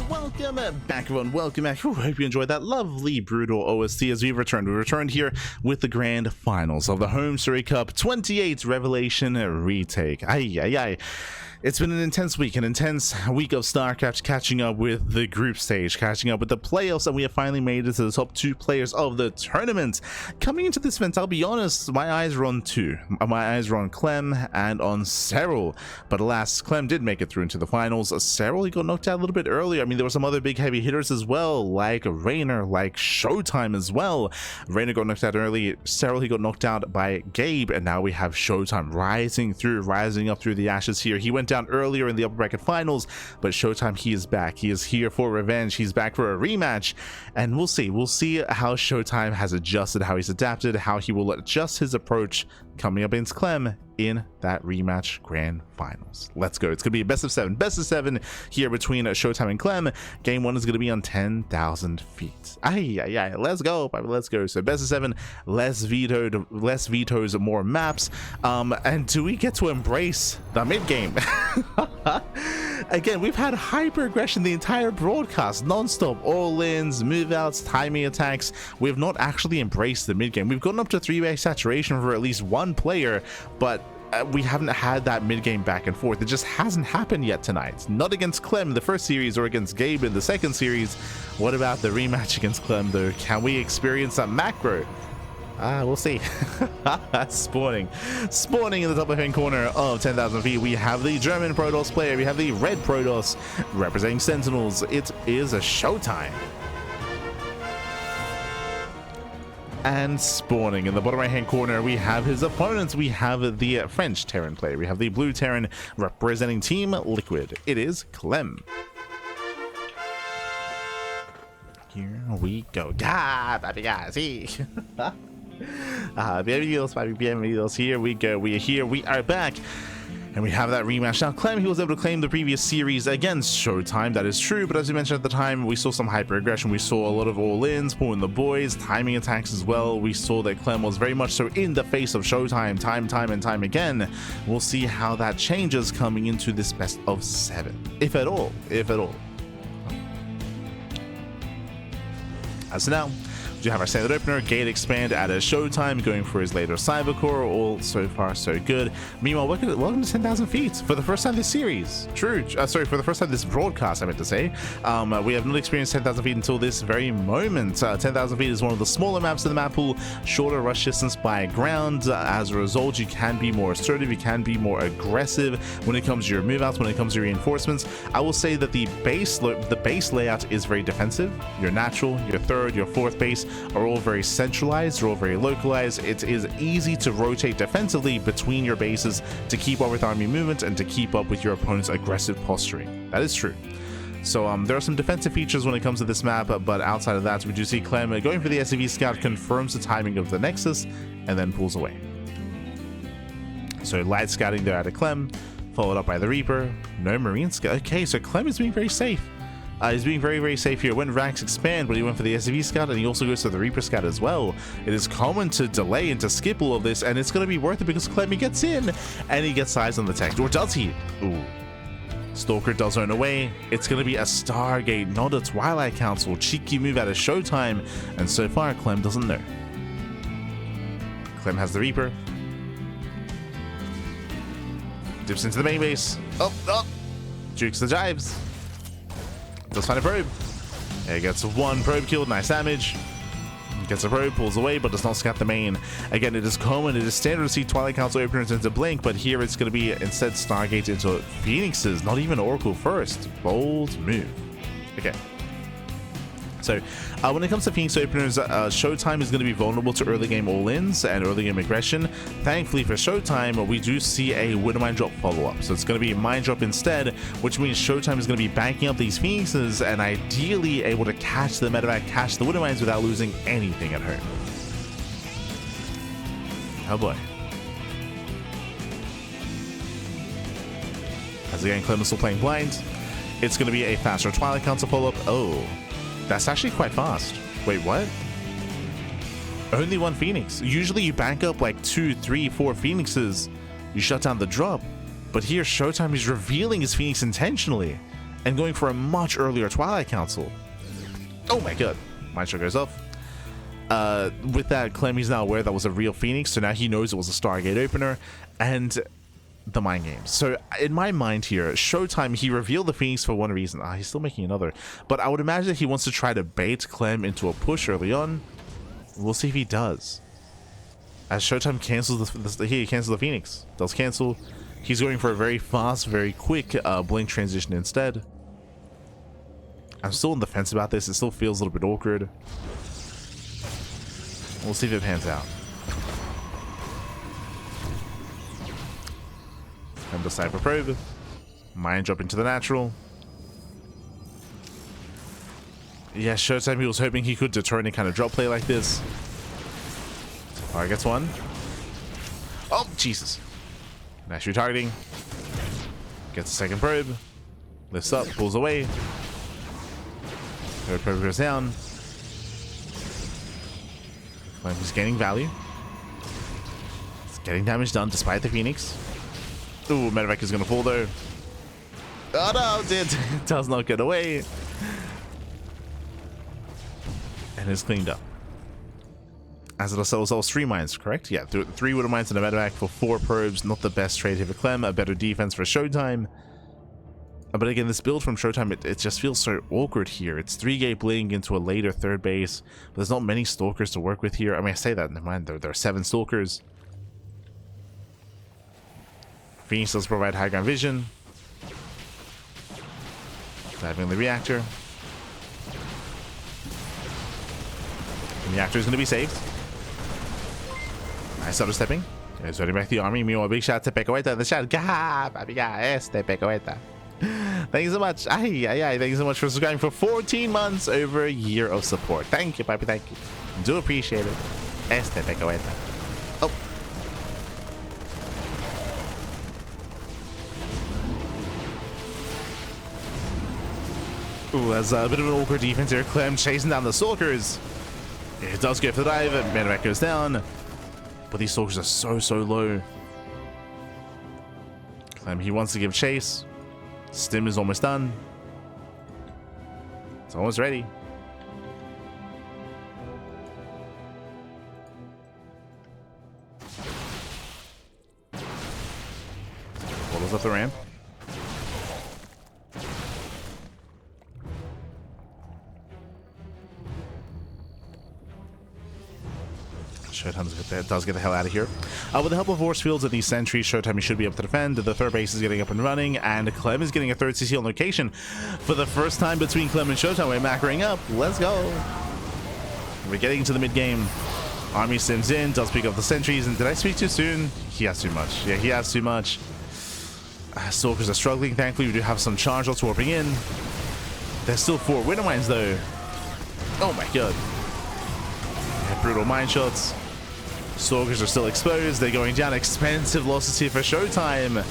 Welcome back, everyone. Welcome back. Whew, hope you enjoyed that lovely brutal OST as we returned. We returned here with the grand finals of the HomeStory Cup 28 Revelation retake. Ay. It's been an intense week of StarCraft, catching up with the group stage, catching up with the playoffs, and we have finally made it to the top 2 players of the tournament. Coming into this event, I'll be honest, my eyes were on 2. My eyes were on Clem and on Cyril, but alas, Clem did make it through into the finals. Cyril, he got knocked out a little bit earlier. I mean, there were some other big heavy hitters as well, like Rainer, like ShoWTimE as well. Rainer got knocked out early. Cyril, he got knocked out by Gabe, and now we have ShoWTimE rising up through the ashes here. He went down earlier in the upper bracket finals, but ShoWTimE, he is back. He is here for revenge. He's back for a rematch, and we'll see how ShoWTimE has adjusted, how he's adapted, how he will adjust his approach coming up against Clem in that rematch grand finals. Let's go. It's gonna be a best of 7 here between ShoWTimE and Clem. Game 1 is gonna be on 10,000 feet. Ay, let's go, baby, let's go. So best of 7, less vetoes, more maps, and do we get to embrace the mid game? Again, we've had hyper aggression the entire broadcast, non-stop, all-ins, move-outs, timing attacks. We have not actually embraced the mid game. We've gotten up to 3-way saturation for at least one player, but we haven't had that mid-game back and forth. It just hasn't happened yet tonight. Not against Clem in the first series or against Gabe in the second series. What about the rematch against Clem, though? Can we experience that macro? We'll see. Spawning in the top left-hand corner of 10,000 feet. We have the German Protoss player. We have the red Protoss representing Sentinels. It is a ShoWTimE. And spawning in the bottom right-hand corner, we have his opponents. We have the French Terran player. We have the blue Terran representing Team Liquid. It is Clem. Here we go. Bienvenidos. Here we go. We are here. We are back. And we have that rematch. Now, Clem, he was able to claim the previous series against ShoWTimE. That is true. But as we mentioned at the time, we saw some hyper aggression. We saw a lot of all-ins, pulling the boys, timing attacks as well. We saw that Clem was very much so in the face of ShoWTimE time and time again. We'll see how that changes coming into this best of 7. If at all. As of now, we do have our standard opener, Gate Expand at a ShoWTimE, going for his later Cybercore. All so far so good. Meanwhile, welcome to 10,000 feet for the first time this series. For the first time this broadcast, I meant to say. We have not experienced 10,000 feet until this very moment. 10,000 feet is one of the smaller maps in the map pool, shorter rush distance by ground. As a result, you can be more assertive, you can be more aggressive when it comes to your move outs, when it comes to your reinforcements. I will say that the base layout is very defensive. Your natural, your third, your fourth base are all very centralized, they're all very localized. It is easy to rotate defensively between your bases to keep up with army movement and to keep up with your opponent's aggressive posturing. That is true. So there are some defensive features when it comes to this map, but outside of that, we do see Clem going for the SCV Scout, confirms the timing of the Nexus, and then pulls away. So light scouting there out of Clem, followed up by the Reaper. No Marine Scout. Okay, so Clem is being very safe. He's being very safe here. When ranks expand, but he went for the SCV Scout, and he also goes to the Reaper Scout as well. It is common to delay and to skip all of this, and it's going to be worth it because Clem, he gets in, and he gets eyes on the tech. Or does he? Ooh. Stalker does run away. It's going to be a Stargate, not a Twilight Council. Cheeky move out of ShoWTimE, and so far, Clem doesn't know. Clem has the Reaper. Dips into the main base. Oh! Jukes the jives. Does find a probe. He gets one probe killed, nice damage. Gets a probe, pulls away, but does not scout the main. Again, it is common, it is standard to see Twilight Council openers into Blink, but here it's going to be instead Stargate into Phoenixes, not even Oracle first. Bold move. Okay. So, when it comes to Phoenix openers, ShoWTimE is going to be vulnerable to early game all-ins and early game aggression. Thankfully for ShoWTimE, we do see a Widow Mine Drop follow-up. So it's going to be a Mine Drop instead, which means ShoWTimE is going to be banking up these Phoenixes and ideally able to catch the medevac, catch the Widow Mines without losing anything at home. Oh boy. As again, Clem is still playing blind. It's going to be a faster Twilight Council follow-up. Oh. That's actually quite fast. Wait, what? Only one Phoenix. Usually you bank up like 2, 3, 4 Phoenixes. You shut down the drop. But here, ShoWTimE is revealing his Phoenix intentionally. and going for a much earlier Twilight Council. Oh my god. Mind Shot goes off. With that, Clem, he's now aware that was a real Phoenix, so now he knows it was a Stargate opener, and the mind games. So in my mind here, ShoWTimE, he revealed the Phoenix for one reason. He's still making another, but I would imagine that he wants to try to bait Clem into a push early on. We'll see if he does. As ShoWTimE cancels he cancels the Phoenix. Does cancel. He's going for a very fast, very quick blink transition instead. I'm still on the fence about this. It still feels a little bit awkward. We'll see if it pans out. And the Cyber Probe. Mind drop into the natural. Yeah, ShoWTimE, he was hoping he could deter any kind of drop play like this. Alright, gets one. Oh, Jesus. Nice retargeting. Gets a second probe. Lifts up, pulls away. Third probe goes down. He's gaining value. It's getting damage done despite the Phoenix. Ooh, Medevac is going to fall though. Oh no, it does not get away. And it's cleaned up. As it sells 3 mines, correct? Yeah, 3 Widow mines and a Medevac for 4 probes. Not the best trade here for Clem. A better defense for ShoWTimE. But again, this build from ShoWTimE, it just feels so awkward here. It's 3-gate blink into a later third base. But there's not many Stalkers to work with here. I mean, I say that, never mind, there are 7 Stalkers. Phoenix does provide high ground vision. Diving the reactor. The reactor is going to be saved. Nice auto stepping. He's running back the army. Meanwhile, big shout to Pecoeta in the chat. Gah, papiga, este Pecoeta. Thank you so much. Thank you so much for subscribing for 14 months, over a year of support. Thank you, papi. Thank you. Do appreciate it. Este Pecoeta. Oh. Ooh, that's a bit of an awkward defense here. Clem chasing down the Stalkers. It does go for the dive. Medevac goes down. But these Stalkers are so low. Clem, he wants to give chase. Stim is almost done. It's almost ready. Follows up the ramp. ShoWTimE does get the hell out of here. With the help of force fields and these sentries, ShoWTimE should be able to defend. The third base is getting up and running, and Clem is getting a third CC on location. For the first time between Clem and ShoWTimE, we're macroing up. Let's go. We're getting to the mid-game. Army sims in, does pick up the sentries, and did I speak too soon? He has too much. Yeah, he has too much. Stalkers are struggling. Thankfully, we do have some charge lots warping in. There's still 4 Widow mines, though. Oh my god. Yeah, brutal mine shots. Stalkers are still exposed. They're going down. Expensive losses here for ShoWTimE.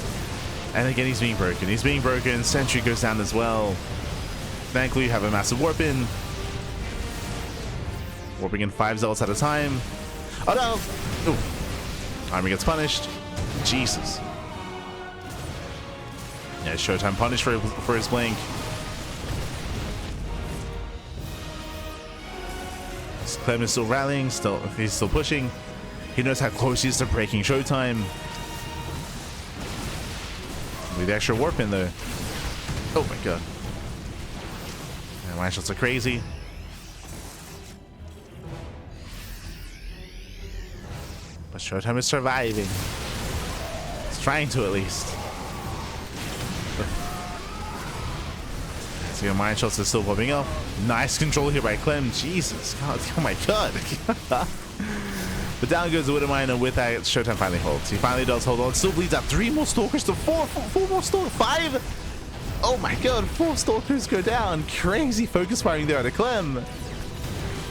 And again, he's being broken. He's being broken. Sentry goes down as well. Thankfully, you have a massive warp in. Warping in 5 zealots at a time. Oh no! Ooh. Army gets punished. Jesus. Yeah, ShoWTimE punished for his blink. Clem is still rallying. He's still pushing. He knows how close he is to breaking ShoWTimE. With the extra warp in there. Oh my god. Yeah, mine shots are crazy. But ShoWTimE is surviving. He's trying to, at least. So mine shots are still popping up. Nice control here by Clem. Jesus. God, oh my god. But down goes the Widow Mine, and with that, ShoWTimE finally holds. He finally does hold on. Still bleeds out 3 more Stalkers to 4 more Stalkers. 5! Oh my god, 4 Stalkers go down. Crazy focus firing there at Clem.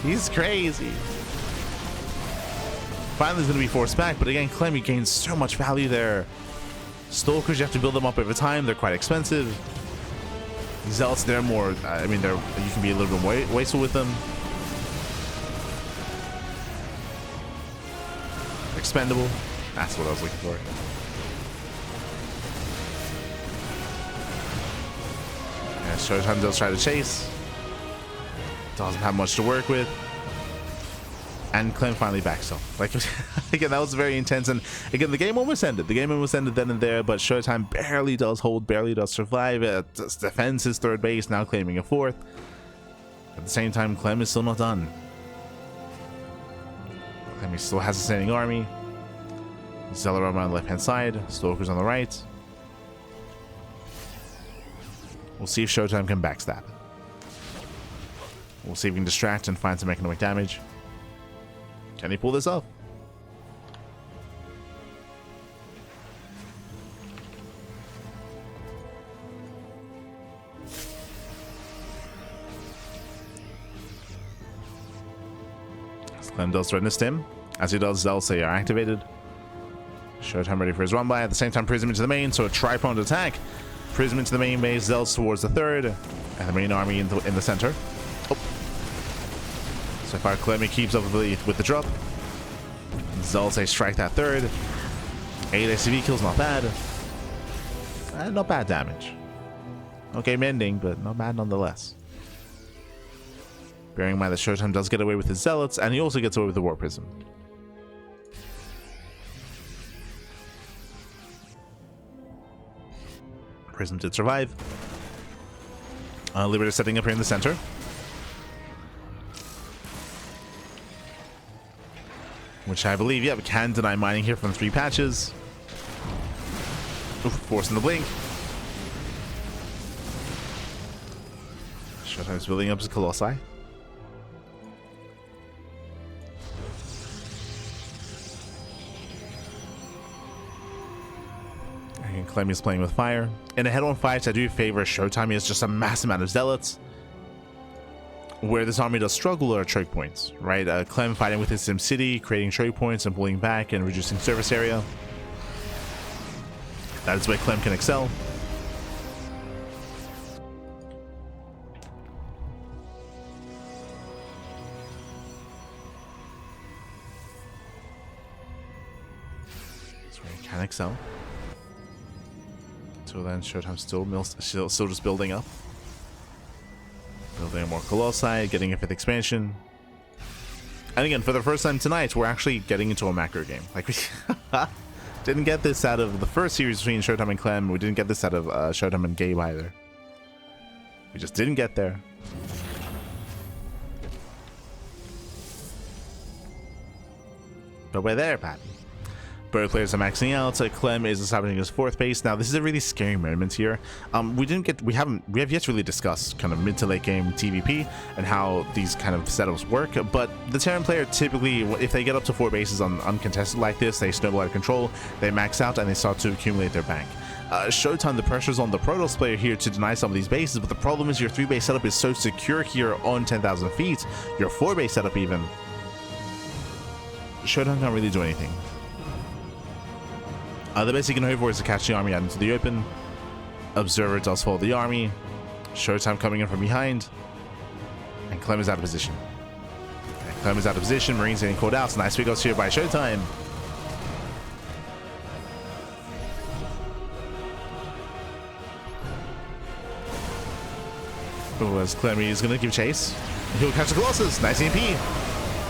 He's crazy. Finally, he's going to be forced back, but again, Clem, he gains so much value there. Stalkers, you have to build them up over time. They're quite expensive. Zealots, they're more, I mean, you can be a little bit more wasteful with them. Expendable. That's what I was looking for. And ShoWTimE does try to chase. Doesn't have much to work with. And Clem finally backs off. Like, again, that was very intense. And again, the game almost ended. The game almost ended then and there, but ShoWTimE barely does hold, barely does survive. Defends his third base, now claiming a fourth. At the same time, Clem is still not done. Clem still has a standing army. Zealot on the left-hand side, Stalkers on the right. We'll see if ShoWTimE can backstab. We'll see if he can distract and find some economic damage. Can he pull this off? Clem does threaten to stim. As he does, Zealots are activated. ShoWTimE ready for his run by. At the same time, Prism into the main, so a tri-pronged attack. Prism into the main base, Zealots towards the third, and the main army in the center. Oh. So far, Clem keeps up with the drop. Zealots they strike that third. 8 SCV kills, not bad. Not bad damage. Okay, mending, but not bad nonetheless. Bearing in mind that ShoWTimE does get away with his Zealots, and he also gets away with the War Prism. Prism did survive. Liberator setting up here in the center. Which I believe, yeah, can deny mining here from 3 patches. Oof, forcing the blink. ShoWTimE's building up his Colossi. And Clem is playing with fire. In a head-on fight, I do favor ShoWTimE is just a massive amount of Zealots. Where this army does struggle are choke points, right? Clem fighting with his SimCity, creating choke points and pulling back and reducing surface area. That is where Clem can excel. That's where he can excel. So then ShoWTimE still just building up. Building more Colossi, getting a 5th expansion. And again, for the first time tonight, we're actually getting into a macro game. Like, we didn't get this out of the first series between ShoWTimE and Clem. We didn't get this out of ShoWTimE and Gabe either. We just didn't get there. But we're there, Pat. Both players are maxing out. Clem is establishing his 4th base. Now, this is a really scary moment here. We have yet to really discuss kind of mid to late game TvP and how these kind of setups work. But the Terran player typically, if they get up to 4 bases on uncontested like this, they snowball out of control, they max out, and they start to accumulate their bank. ShoWTimE, the pressure's on the Protoss player here to deny some of these bases, but the problem is your 3 base setup is so secure here on 10,000 feet. Your 4 base setup even. ShoWTimE can't really do anything. The best he can hope for is to catch the army out into the open. Observer does follow the army. ShoWTimE coming in from behind. And Clem is out of position. And Clem is out of position. Marines getting called out. Nice pickups here by ShoWTimE. Oh, as Clem is going to give chase. He'll catch the Colossus. Nice EMP.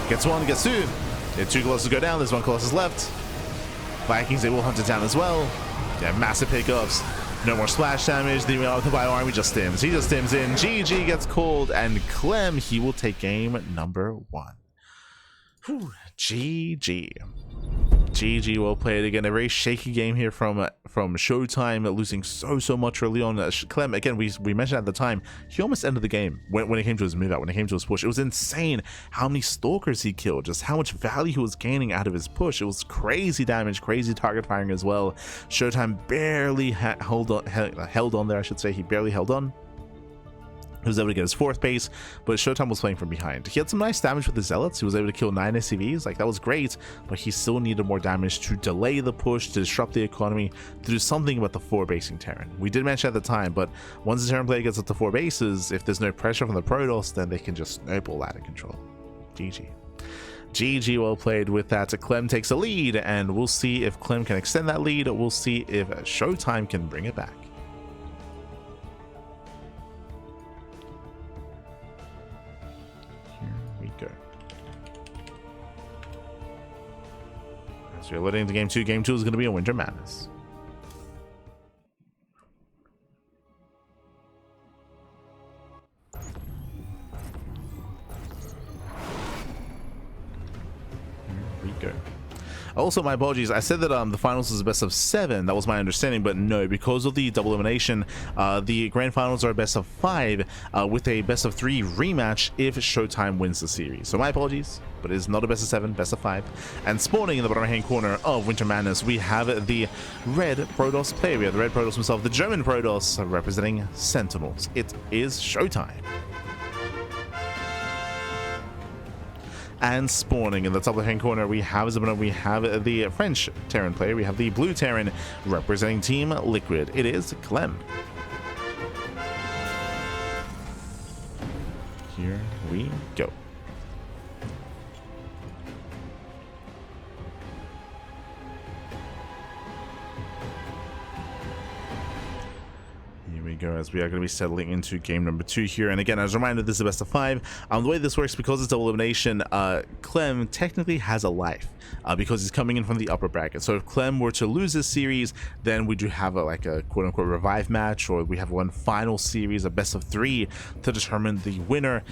Gets 1, gets 2. If 2 Colossus go down, there's 1 Colossus left. Vikings, they will hunt it down as well. Yeah, massive pickups. No more splash damage. The Bio army just stims. He just stims in. GG gets called, and Clem, he will take game number 1. Whew, GG. GG, well played. Again, a very shaky game here from ShoWTimE, losing so much early on. Clem, again, we mentioned at the time, he almost ended the game when it came to his move out, when it came to his push. It was insane how many Stalkers he killed, just how much value he was gaining out of his push. It was crazy damage, crazy target firing as well. ShoWTimE barely held on there, I should say. He barely held on. He was able to get his 4th base, but ShoWTimE was playing from behind. He had some nice damage with the Zealots. He was able to kill 9 SCVs. Like, that was great, but he still needed more damage to delay the push, to disrupt the economy, to do something about the 4 basing Terran. We did mention at the time, but once the Terran player gets up to 4 bases, if there's no pressure from the Protoss, then they can just snowball out of control. GG. GG, well played. With that, Clem takes a lead, and we'll see if Clem can extend that lead. We'll see if ShoWTimE can bring it back. go. So you're loading into game 2. Game 2 is going to be a Winter Madness. Here we go. Also, my apologies. I said that the finals is a best of 7. That was my understanding, but no, because of the double elimination, the grand finals are a best of 5 with a best of 3 rematch if ShoWTimE wins the series. So my apologies, but it is not a best of 7, best of 5. And spawning in the bottom right-hand corner of Winter Madness, we have the red Protoss player. We have the red Protoss himself, the German Protoss, representing Sentinels. It is ShoWTimE. And spawning in the top left-hand corner, we have the French Terran player. We have the blue Terran representing Team Liquid. It is Clem. Here we go. Go as we are going to be settling into game number 2 here. And again, as a reminder, this is a best of 5. The way this works, because it's double elimination, Clem technically has a life because he's coming in from the upper bracket. So if Clem were to lose this series, then we do have a quote-unquote revive match, or we have one final series, a best of 3 to determine the winner.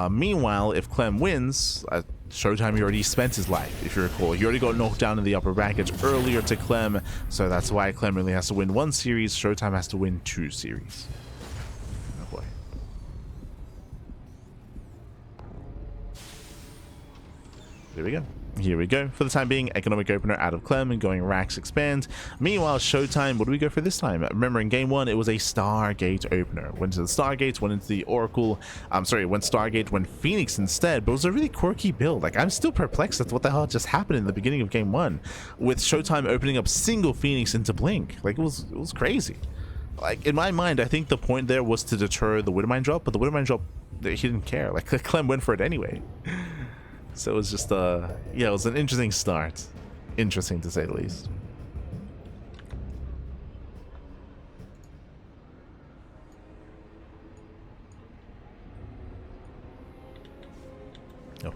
Meanwhile, if Clem wins, ShoWTimE already spent his life, if you recall. He already got knocked down in the upper bracket earlier to Clem, so that's why Clem really has to win 1 series. ShoWTimE has to win 2 series. Oh boy. Here we go. Here we go. For the time being, economic opener out of Clem and going Rax expand. Meanwhile, ShoWTimE, what do we go for this time? Remember, in game 1, it was a Stargate opener. Went to the Stargate, went into the Oracle. Went Stargate, went Phoenix instead, but it was a really quirky build. Like, I'm still perplexed at what the hell just happened in the beginning of game 1 with ShoWTimE opening up single Phoenix into Blink. Like, it was crazy. Like, in my mind, I think the point there was to deter the Widowmine drop, but the Widowmine drop, he didn't care. Like, Clem went for it anyway. So it was just, yeah, it was an interesting start. Interesting, to say the least. Oh.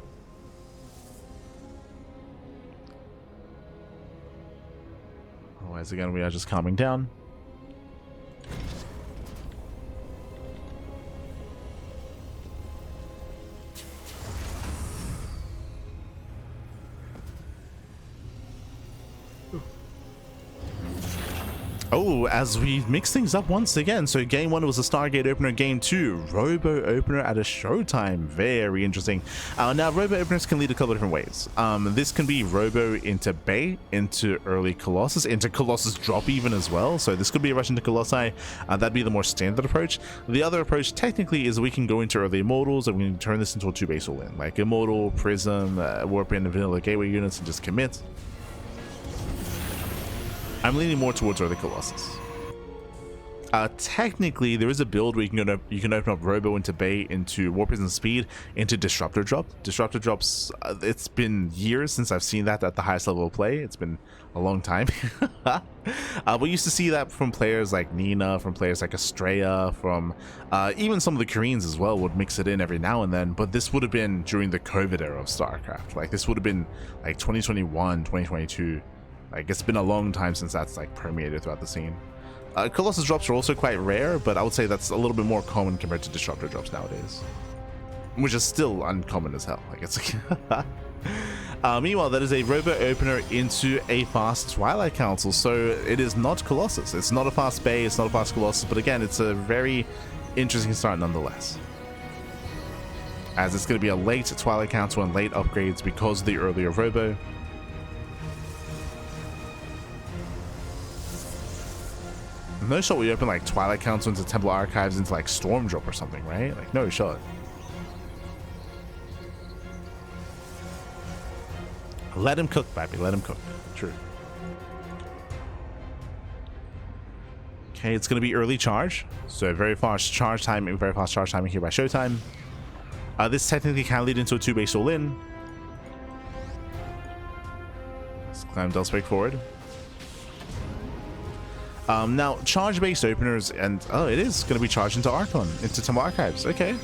Otherwise, again, we are just calming down. Oh, as we mix things up once again. So game 1 was a Stargate opener. Game 2, Robo opener at a ShoWTimE. Very interesting. Now, Robo openers can lead a couple of different ways. This can be Robo into Bay, into early Colossus, into Colossus drop even as well. So this could be a rush into Colossi. That'd be the more standard approach. The other approach technically is we can go into early Immortals and we can turn this into a 2-base all-in. Like Immortal, Prism, Warp in, Vanilla Gateway units and just commit. I'm leaning more towards early Colossus. Technically, there is a build where you can open up Robo into Bay, into Warp Prison Speed, into Disruptor Drop. Disruptor Drops, it's been years since I've seen that at the highest level of play. It's been a long time. We used to see that from players like Nina, from players like Estrella, from even some of the Koreans as well would mix it in every now and then. But this would have been during the COVID era of StarCraft. Like, this would have been like 2021, 2022. Like, it's been a long time since that's like permeated throughout the scene. Colossus drops are also quite rare, but I would say that's a little bit more common compared to Disruptor drops nowadays, which is still uncommon as hell. Like, it's meanwhile, that is a Robo opener into a fast Twilight Council, so it is not Colossus. It's not a fast Bay, it's not a fast Colossus, but again, it's a very interesting start nonetheless, as it's going to be a late Twilight Council and late upgrades because of the earlier Robo. No shot we open like Twilight Council into Temple Archives into like Storm Drop or something, right? Like, no shot. Let him cook, baby. Let him cook. True. Okay, it's going to be early charge. So very fast charge timing, very fast charge timing here by ShoWTimE. This technically can lead into a 2-base all-in. Let's climb Del Spec forward. Now, charge-based openers, and oh, it is going to be charged into Archon, into Temple Archives. Okay.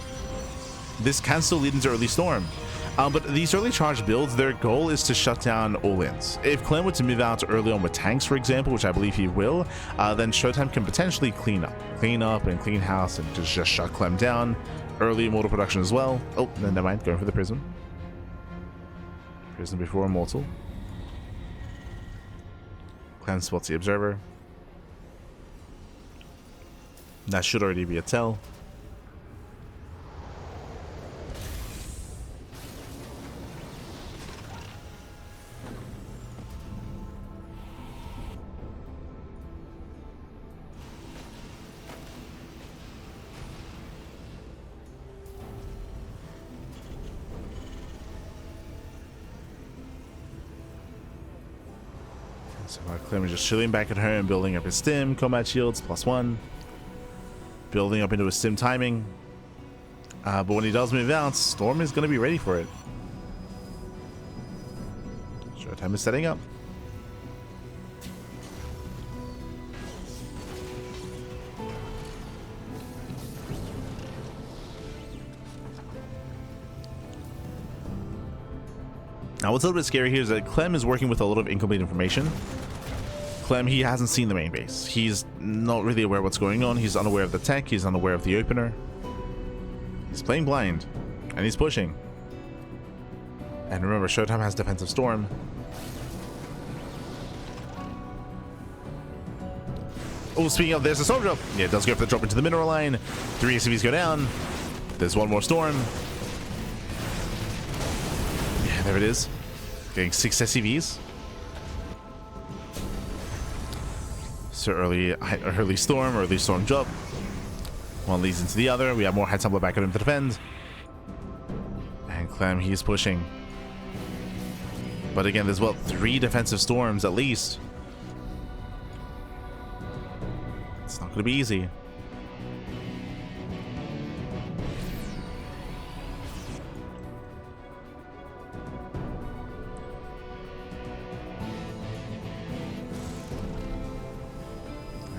This can still lead into early Storm. But these early charge builds, their goal is to shut down all-ins. If Clem were to move out early on with tanks, for example, which I believe he will, then ShoWTimE can potentially clean up and clean house and just shut Clem down. Early immortal production as well. Oh, no, never mind, going for the prism. Prism before immortal. Clem spots the observer. That should already be a tell. So Clem is just chilling back at home, building up his stim, combat shields, +1. Building up into his stim timing. But when he does move out, Storm is going to be ready for it. ShoWTimE is setting up. Now, what's a little bit scary here is that Clem is working with a lot of incomplete information. Clem, he hasn't seen the main base. He's not really aware what's going on. He's unaware of the tech. He's unaware of the opener. He's playing blind, and he's pushing. And remember, ShoWTimE has defensive storm. Oh, speaking of, there's a storm drop. Yeah, it does go for the drop into the mineral line. 3 SCVs go down. There's one more storm. Yeah, there it is. Getting 6 SCVs. So early storm drop. One leads into the other. We have more High Templar back at him to defend. And Clem, he's pushing. But again, there's, what, 3 defensive storms at least. It's not going to be easy.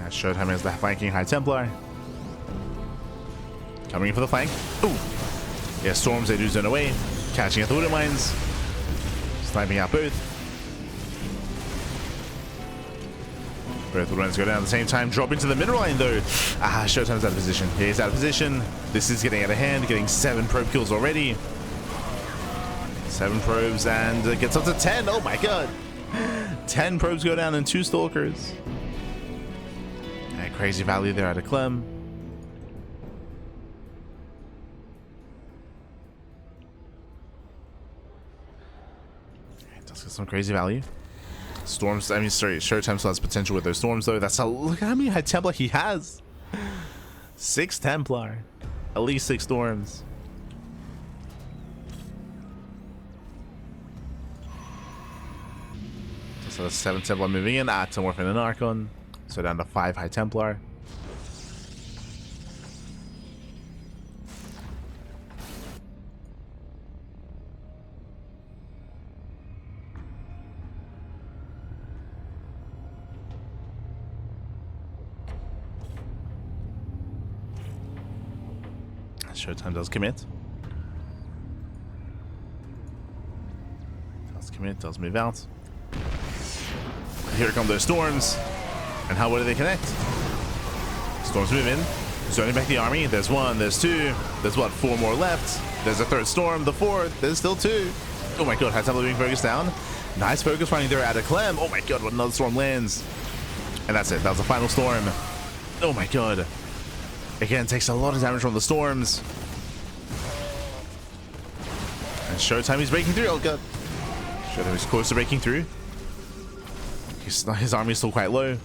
ShoWTimE as the flanking High Templar. Coming in for the flank. Ooh! Yeah, storms, they do zone away. Catching at the wooden mines. Sniping out both. Both wooden mines go down at the same time. Drop into the mineral line though. ShoWTimE's out of position. Yeah, he's out of position. This is getting out of hand. Getting 7 probe kills already. 7 probes and gets up to 10. Oh my god. 10 probes go down and 2 stalkers. Crazy value there out of Clem. It does get some crazy value. Storms, I mean, sorry, ShoWTimE still has potential with those storms though. That's look at how many High Templar he has. 6 Templar. At least 6 storms. So that's 7 Templar moving in. 10 Morphin and Archon. So down to 5 High Templar. ShoWTimE does commit. Does move out. Here come those storms. And how well do they connect? Storms move in. Zoning back the army. There's 1, there's 2. There's what, 4 more left. There's a 3rd storm, the 4th. There's still 2. Oh my god, High Templar being focused down. Nice focus running there out of Clem. Oh my god, what another storm lands. And that's it. That was the final storm. Oh my god. Again, takes a lot of damage from the storms. And ShoWTimE is breaking through. Oh god. ShoWTimE is close to breaking through. His army is still quite low.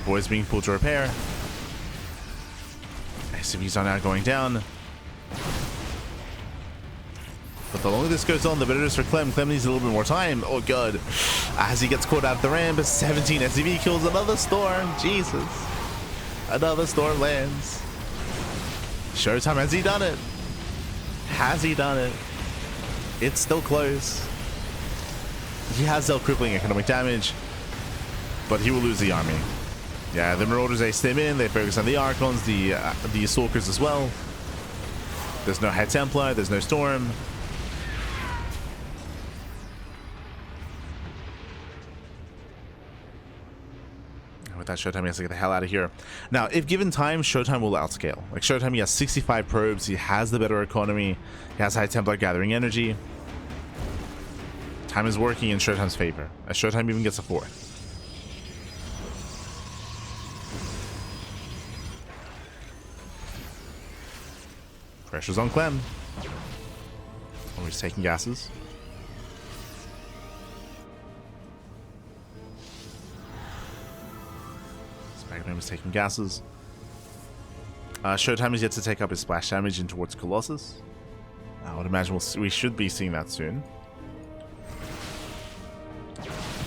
Boys being pulled to repair. SCVs are now going down. But the longer this goes on, the better it is for Clem. Clem needs a little bit more time. Oh god. As he gets caught out of the ramp, 17 SCV kills another storm. Jesus. Another storm lands. ShoWTimE, has he done it? Has he done it? It's still close. He has dealt crippling economic damage, but he will lose the army. Yeah, the Marauders, they stim in, they focus on the Archons, the Stalkers as well. There's no High Templar, there's no Storm. And with that, ShoWTimE has to get the hell out of here. Now, if given time, ShoWTimE will outscale. Like, ShoWTimE, he has 65 probes, he has the better economy, he has High Templar gathering energy. Time is working in ShoWTimE's favor, as ShoWTimE even gets a 4th. Pressure's on Clem. Oh, he's taking gases. Spagnum is taking gases. ShoWTimE is yet to take up his splash damage in towards Colossus. I would imagine we should be seeing that soon.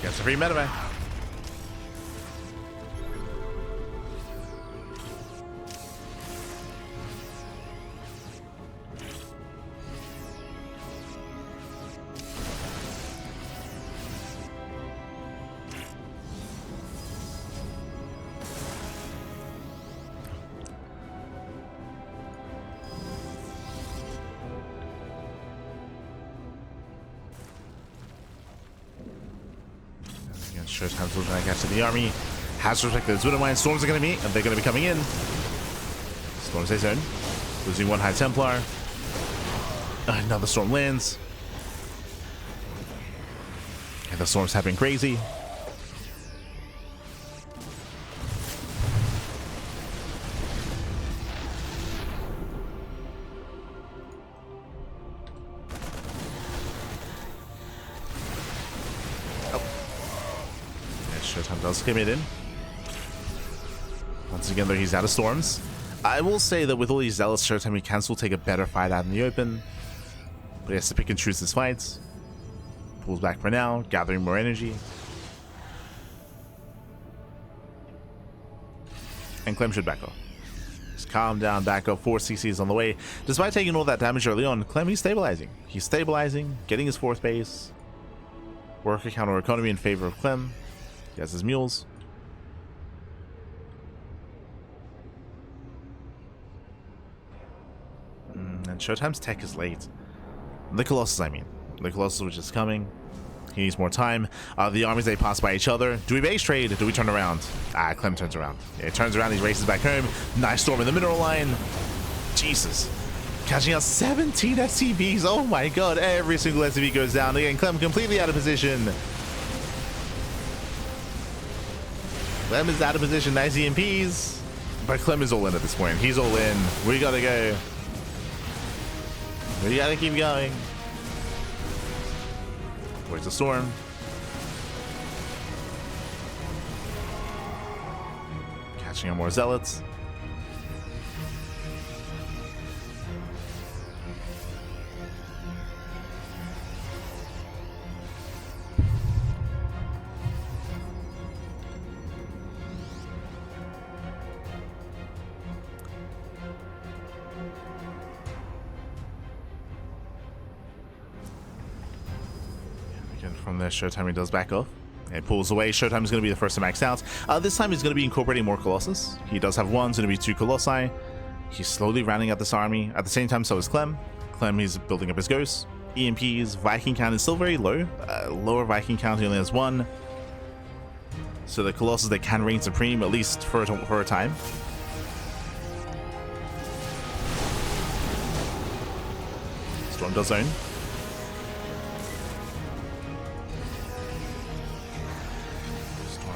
Gets a free medevac. ShoWTime's looking like after the army has to respect the Zwittermine. Storms are going to be, and they're going to be coming in. Storm stays in, losing one High Templar. Another storm lands, and the storms have been crazy. ShoWTimE does commit in. Once again, though, he's out of storms. I will say that with all these zealots, ShoWTimE can still take a better fight out in the open. But he has to pick and choose his fights. Pulls back for now, gathering more energy. And Clem should back off. Just calm down, back up. 4 CCs on the way. Despite taking all that damage early on, Clem, he's stabilizing. He's stabilizing, getting his 4th base. Worker counter economy in favor of Clem. He has his mules. And ShoWTime's tech is late. The Colossus, I mean. The Colossus, which is coming. He needs more time. The armies, they pass by each other. Do we base trade or do we turn around? Clem turns around. Yeah, he turns around, he races back home. Nice storm in the mineral line. Jesus. Catching out 17 SCVs. Oh my god, every single SCV goes down. Again, Clem completely out of position. Clem is out of position. Nice EMPs. But Clem is all in at this point. He's all in. We gotta go. We gotta keep going. Where's the storm? Catching on more zealots. From there, ShoWTimE does back off. It pulls away. ShoWTime is going to be the first to max out. This time he's going to be incorporating more Colossus. He does have one, it's going to be 2 Colossi. He's slowly rounding out this army. At the same time, so is Clem. Clem, he's building up his ghosts. EMPs, Viking count is still very low. Lower Viking count, he only has 1. So the Colossus, they can reign supreme, at least for a time. Storm does zone.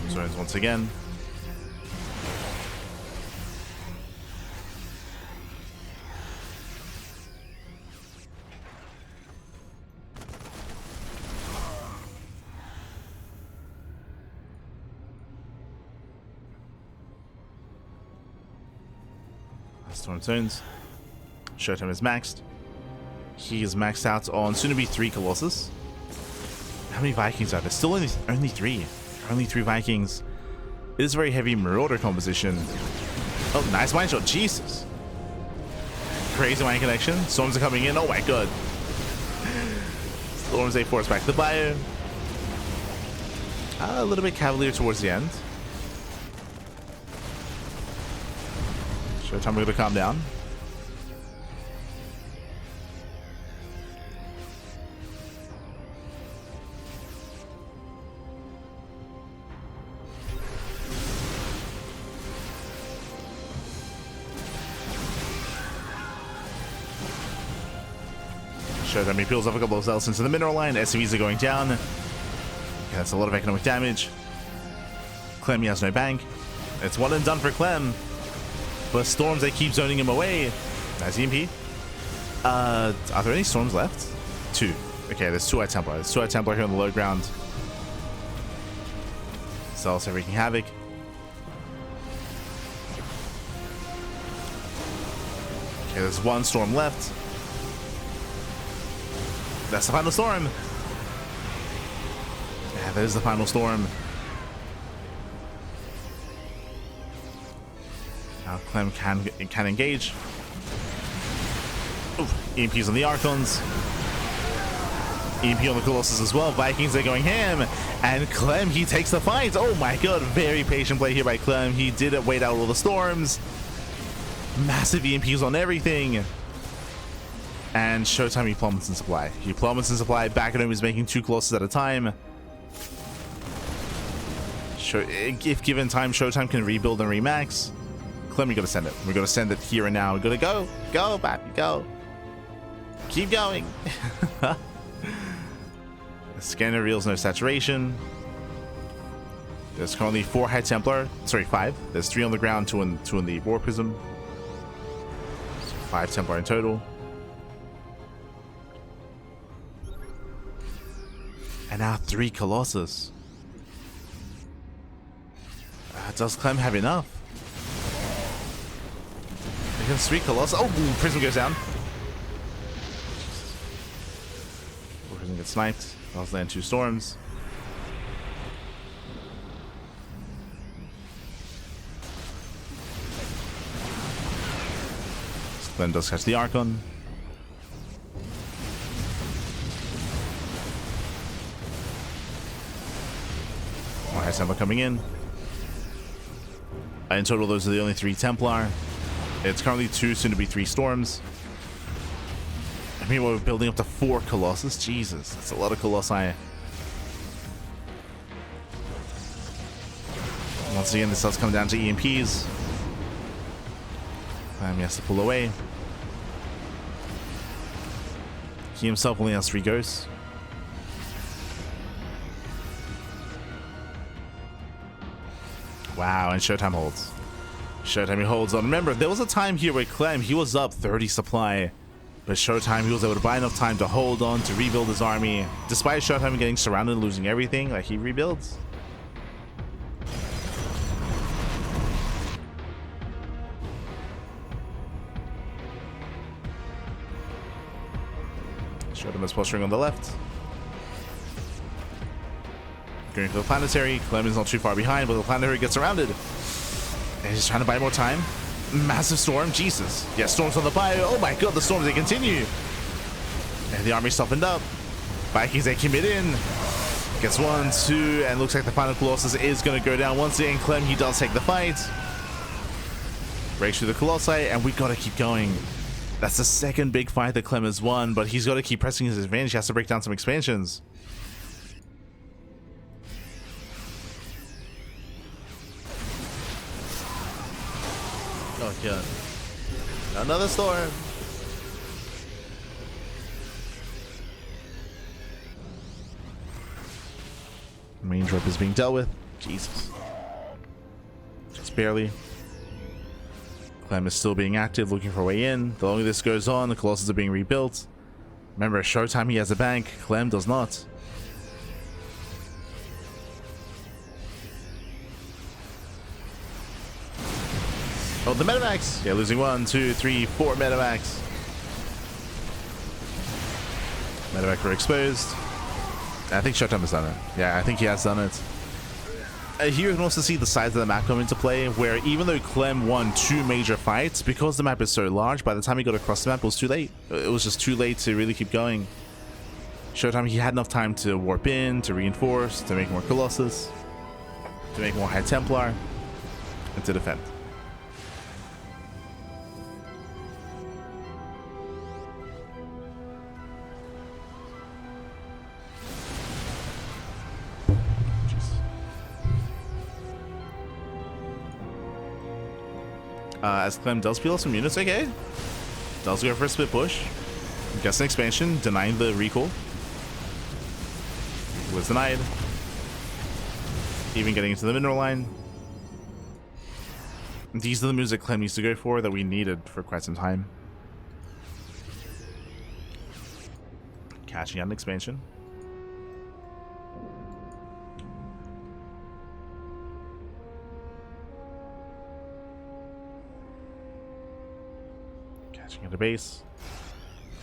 Zones once again. Storm zones. ShoWTimE is maxed. He is maxed out on soon to be 3 Colossus. How many Vikings are there? Still only 3. Only 3 Vikings. It is a very heavy Marauder composition. Oh, nice mine shot. Jesus. Crazy mine connection. Storms are coming in. Oh my god. Storms, they force back the bio. A little bit cavalier towards the end. ShoWTimE, we're going to calm down. ShoWTimE peels off a couple of zealots into the mineral line. SCVs are going down. Okay, that's a lot of economic damage. Clem, he has no bank. It's one and done for Clem. But storms, they keep zoning him away. Nice EMP. Are there any storms left? 2. Okay, there's 2 at Templar. There's 2 at Templar here on the low ground. Zealots are wreaking havoc. Okay, there's 1 storm left. That's the final storm. Yeah, there's the final storm. Now Clem can engage. Ooh, EMPs on the Archons. EMP on the Colossus as well. Vikings are going ham. And Clem, he takes the fight. Oh my god, very patient play here by Clem. He didn't wait out all the storms. Massive EMPs on everything. And ShoWTimE, he plummets in supply. He plummets in supply. Back at home, he's making 2 Colossus at a time. If given time, ShoWTimE can rebuild and remax. Clem, we gotta send it. We gotta send it here and now. We gotta go. Go, baby, go. Keep going. The scanner reveals no saturation. There's currently 4 High Templar. Sorry, 5. There's 3 on the ground, 2 in the War Prism. So 5 Templar in total. And now 3 Colossus. Does Clem have enough? Against 3 Colossus. Oh, Prism goes down. Prism gets sniped. I'll land 2 storms. Clem does catch the Archon. More High Templar coming in. In total, those are the only 3 Templar. It's currently 2, soon to be 3 storms. I mean, we're building up to 4 Colossus. Jesus, that's a lot of Colossi. Once again, this does come down to EMPs. He has to pull away. He himself only has 3 ghosts. Wow, and ShoWTimE holds. ShoWTimE holds on. Remember, there was a time here where Clem, he was up 30 supply. But ShoWTimE, he was able to buy enough time to hold on, to rebuild his army. Despite ShoWTimE getting surrounded and losing everything, like, he rebuilds. ShoWTimE is posturing on the left. Going for the planetary. Clem is not too far behind, but the planetary gets surrounded. And he's trying to buy more time. Massive storm. Jesus. Yeah, storms on the bio. Oh my god, the storms, they continue. And the army softened up. Vikings, they commit in. Gets 1, 2, and looks like the final Colossus is going to go down. Once again, Clem, he does take the fight. Breaks through the Colossi, and we got to keep going. That's the second big fight that Clem has won, but he's got to keep pressing his advantage. He has to break down some expansions. Oh god. Another storm. Main drop is being dealt with. Jesus. Just barely. Clem is still being active, looking for a way in. The longer this goes on, the Colossus are being rebuilt. Remember, ShoWTimE, he has a bank. Clem does not. Oh, the Metamax! Yeah, losing 1, 2, 3, 4 Metamax. Metamax were exposed. I think ShoWTimE has done it. Yeah, I think he has done it. Here you can also see the size of the map come into play, where even though Clem won 2 major fights, because the map is so large, by the time he got across the map, it was too late. It was just too late to really keep going. ShoWTimE, he had enough time to warp in, to reinforce, to make more Colossus, to make more High Templar, and to defend. As Clem does peel off some units, okay. Does go for a split push. Gets an expansion, denying the recall. Was denied. Even getting into the mineral line. These are the moves that Clem needs to go for that we needed for quite some time. Catching out an expansion. Catching out a base.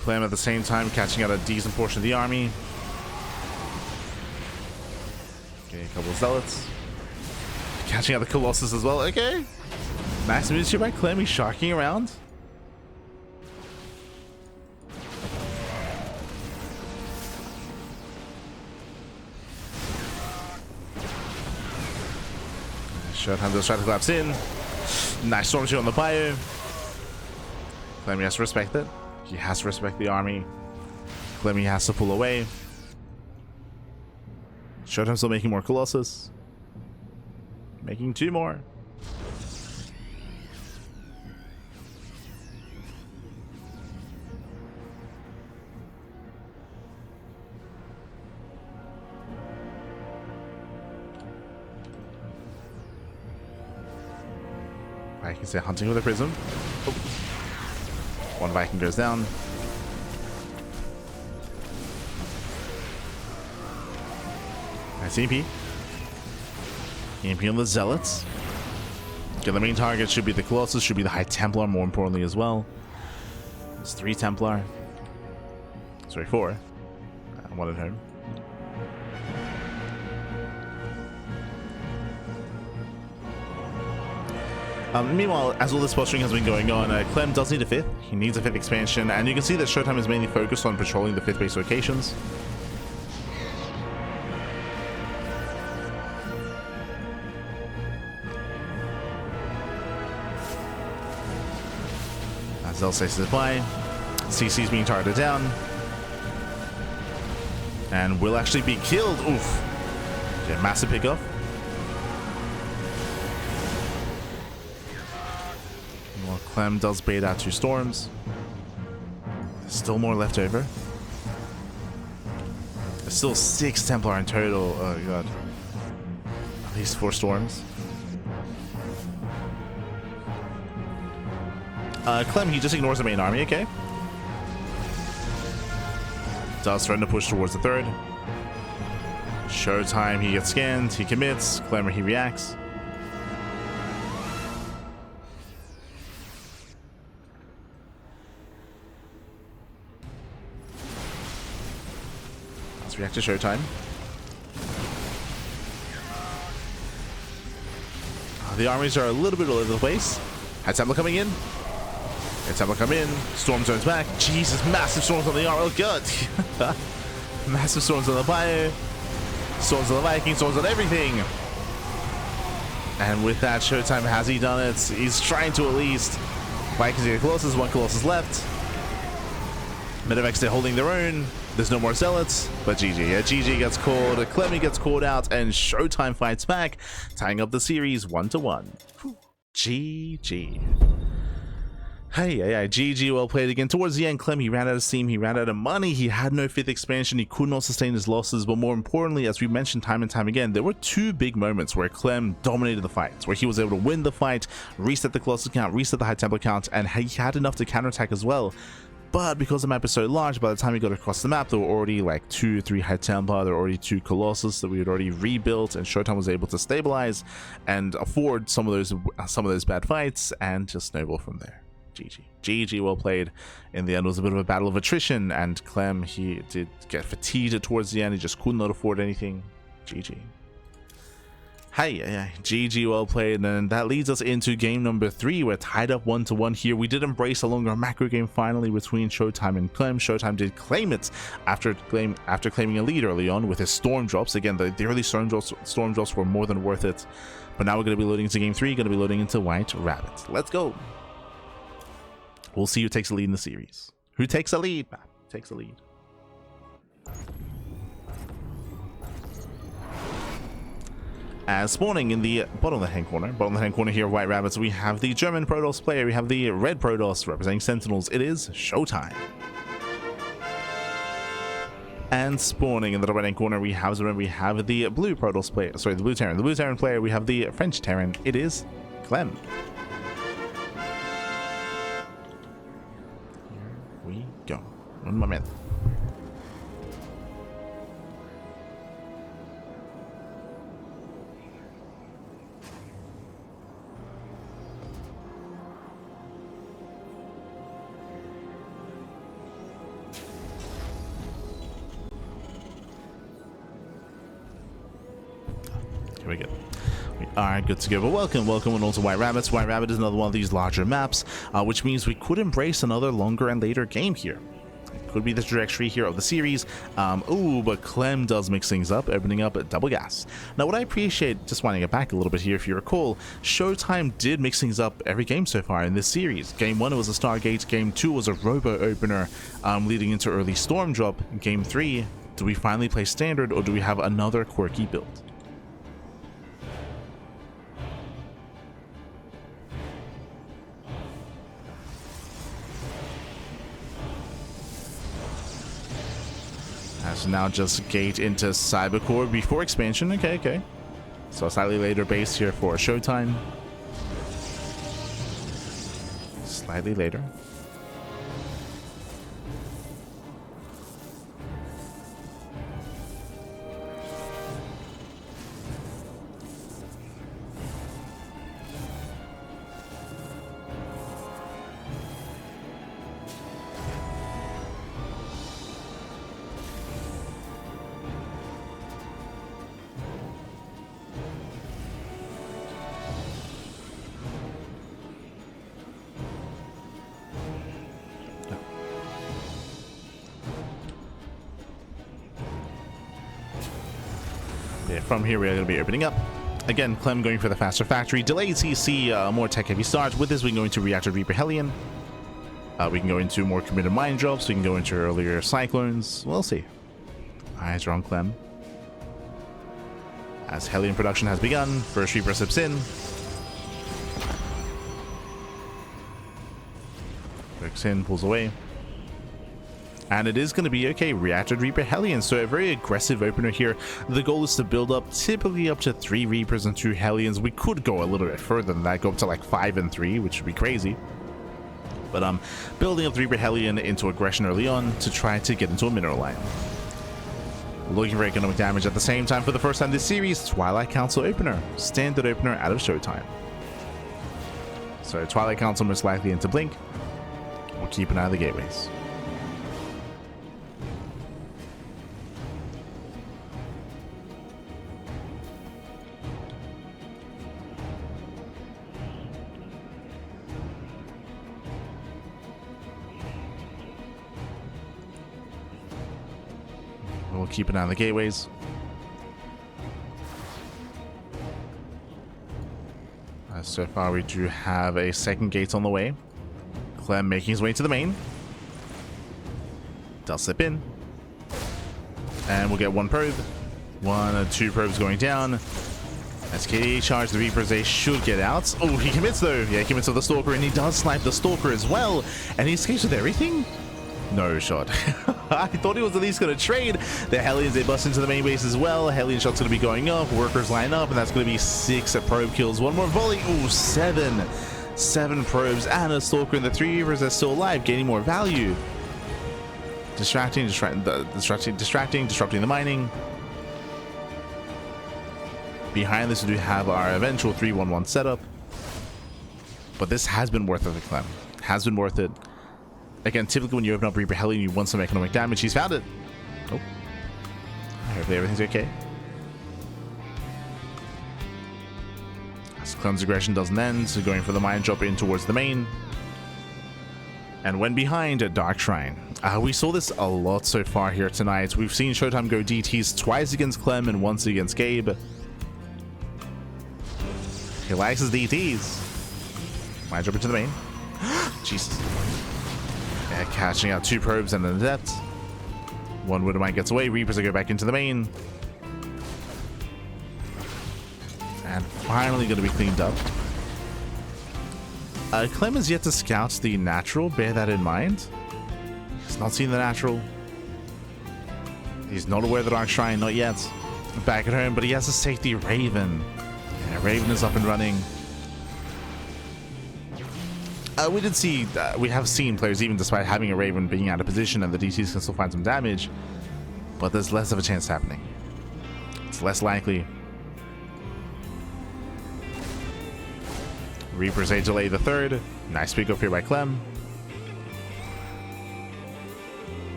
Clem at the same time catching out a decent portion of the army. Okay, a couple of zealots. Catching out the Colossus as well. Okay. Nice moves here by Clem. He's shocking around. ShoWTimE does try to collapse in. Nice storm here on the bio. Clem has to respect it. He has to respect the army. Clem has to pull away. ShoWTimE still making more Colossus. Making 2 more. Vikings are hunting with a prism. Oh. One Viking goes down. Nice EMP. EMP on the Zealots. Okay, the main target should be the Colossus, should be the High Templar, more importantly as well. It's 3 Templar. Sorry, 4. 1 at home. Meanwhile, as all this posturing has been going on, Clem does need a 5th. He needs a 5th expansion, and you can see that ShoWTimE is mainly focused on patrolling the 5th base locations. As Zell says goodbye, CC's being targeted down, and will actually be killed. Oof. Okay, massive pickoff. Clem does bait out 2 storms. There's still more left over. There's still 6 Templar in total. Oh god. At least 4 storms. Clem, he just ignores the main army, okay? Does threaten to push towards the 3rd. ShoWTimE, he gets scanned, he commits. Clem, he reacts. React to ShoWTimE. The armies are a little bit all over the place. High Templar coming in. High Templar come in. Storm zones back. Jesus, massive storms on the army. Oh god. Massive storms on the bio. Storms on the Vikings. Storms on everything. And with that, ShoWTimE, has he done it? He's trying to at least. Vikings get Colossus. 1 Colossus left. Medivacs, they're holding their own. There's no more Zealots, but GG. Yeah, GG gets called, Clem gets called out, and ShoWTimE fights back, tying up the series 1-1. GG. Hey, GG, well played again. Towards the end, Clem, he ran out of steam, he ran out of money, he had no 5th expansion, he could not sustain his losses, but more importantly, as we mentioned time and time again, there were 2 big moments where Clem dominated the fight, where he was able to win the fight, reset the Colossus count, reset the High Templar count, and he had enough to counterattack as well. But because the map is so large, by the time we got across the map, there were already like 2 or 3 High Templar, there were already 2 Colossus that we had already rebuilt, and ShoWTimE was able to stabilize and afford some of those bad fights and just snowball from there. GG. GG, well played. In the end, it was a bit of a battle of attrition, and Clem, he did get fatigued towards the end. He just could not afford anything. GG. Hey, GG, well played, and that leads us into game number 3. We're tied up 1-1 here. We did embrace a longer macro game finally between ShoWTimE and Clem. ShoWTimE did claim it after claiming a lead early on with his storm drops. Again, the early storm drops were more than worth it. But now we're going to be loading into game 3, going to be loading into White Rabbit. Let's go. We'll see who takes the lead in the series. Who takes the lead? Takes the lead. As spawning in the bottom left-hand corner here of White Rabbits, we have the German Protoss player, we have the red Protoss representing Sentinels. It is ShoWTimE. And spawning in the right hand corner, we have the blue Protoss player. Sorry, the blue Terran. The blue Terran player, we have the French Terran. It is Clem. Here we go. 1 moment. Here we go. We are good to go. But welcome and also White Rabbits. White Rabbit is another one of these larger maps, which means we could embrace another longer and later game here. It could be the trajectory here of the series. But Clem does mix things up, opening up double gas. Now, what I appreciate, just winding it back a little bit here, if you recall, ShoWTimE did mix things up every game so far in this series. Game 1 was a Stargate. Game 2 was a Robo opener, leading into early Storm drop. Game 3, do we finally play standard, or do we have another quirky build? So now just gate into Cybercore before expansion. Okay. So a slightly later base here for ShoWTimE. Slightly later. From here, we're going to be opening up. Again, Clem going for the faster factory. Delayed CC, more tech-heavy starts. With this, we can go into Reactor Reaper Hellion. We can go into more committed mine drops. We can go into earlier Cyclones. We'll see. Eyes are on Clem. As Hellion production has begun, first Reaper slips in. Looks in, pulls away. And it is going to be, okay, Reactor Reaper Hellion, so a very aggressive opener here. The goal is to build up typically up to 3 Reapers and 2 Hellions. We could go a little bit further than that, go up to like 5 and 3, which would be crazy. But building up 3 Reaper Hellion into aggression early on to try to get into a mineral line. Looking for economic damage at the same time for the first time this series, Twilight Council opener. Standard opener out of ShoWTimE. So Twilight Council most likely into Blink. We'll keep an eye on the gateways. We'll keep an eye on the gateways. So far, we do have a second gate on the way. Clem making his way to the main. Does slip in. And we'll get 1 probe. 1 or 2 probes going down. As KDA charge the Reapers, they should get out. Oh, he commits though. Yeah, he commits to the Stalker, and he does snipe the Stalker as well. And he escapes with everything? No shot. I thought he was at least going to trade. The Hellions, they bust into the main base as well. Hellion shot's going to be going up. Workers line up, and that's going to be 6 probe kills. 1 more volley. Ooh, 7. 7 probes and a Stalker, and the 3 Reapers are still alive, gaining more value. Disrupting the mining. Behind this, we do have our eventual 3-1-1 setup. But this has been worth it, Clem. Has been worth it. Again, typically when you open up Reaper Hellion, you want some economic damage. He's found it. Oh. Hopefully everything's okay. As Clem's aggression doesn't end, so going for the mine drop in towards the main. And when behind a Dark Shrine. We saw this a lot so far here tonight. We've seen ShoWTimE go DTs twice against Clem and once against Gabe. He likes his DTs. Mine drop into the main. Jesus. Yeah, catching out 2 probes and an adept. 1 Widowmine gets away. Reapers will go back into the main. And finally going to be cleaned up. Clem has yet to scout the natural. Bear that in mind. He's not seen the natural. He's not aware of the Dark Shrine, not yet. Back at home, but he has a safety Raven. Yeah, Raven is up and running. We have seen players, even despite having a Raven being out of position, and the DCs can still find some damage, but there's less of a chance happening. It's less likely. Reaper's Age delay the third. Nice pick up here by Clem.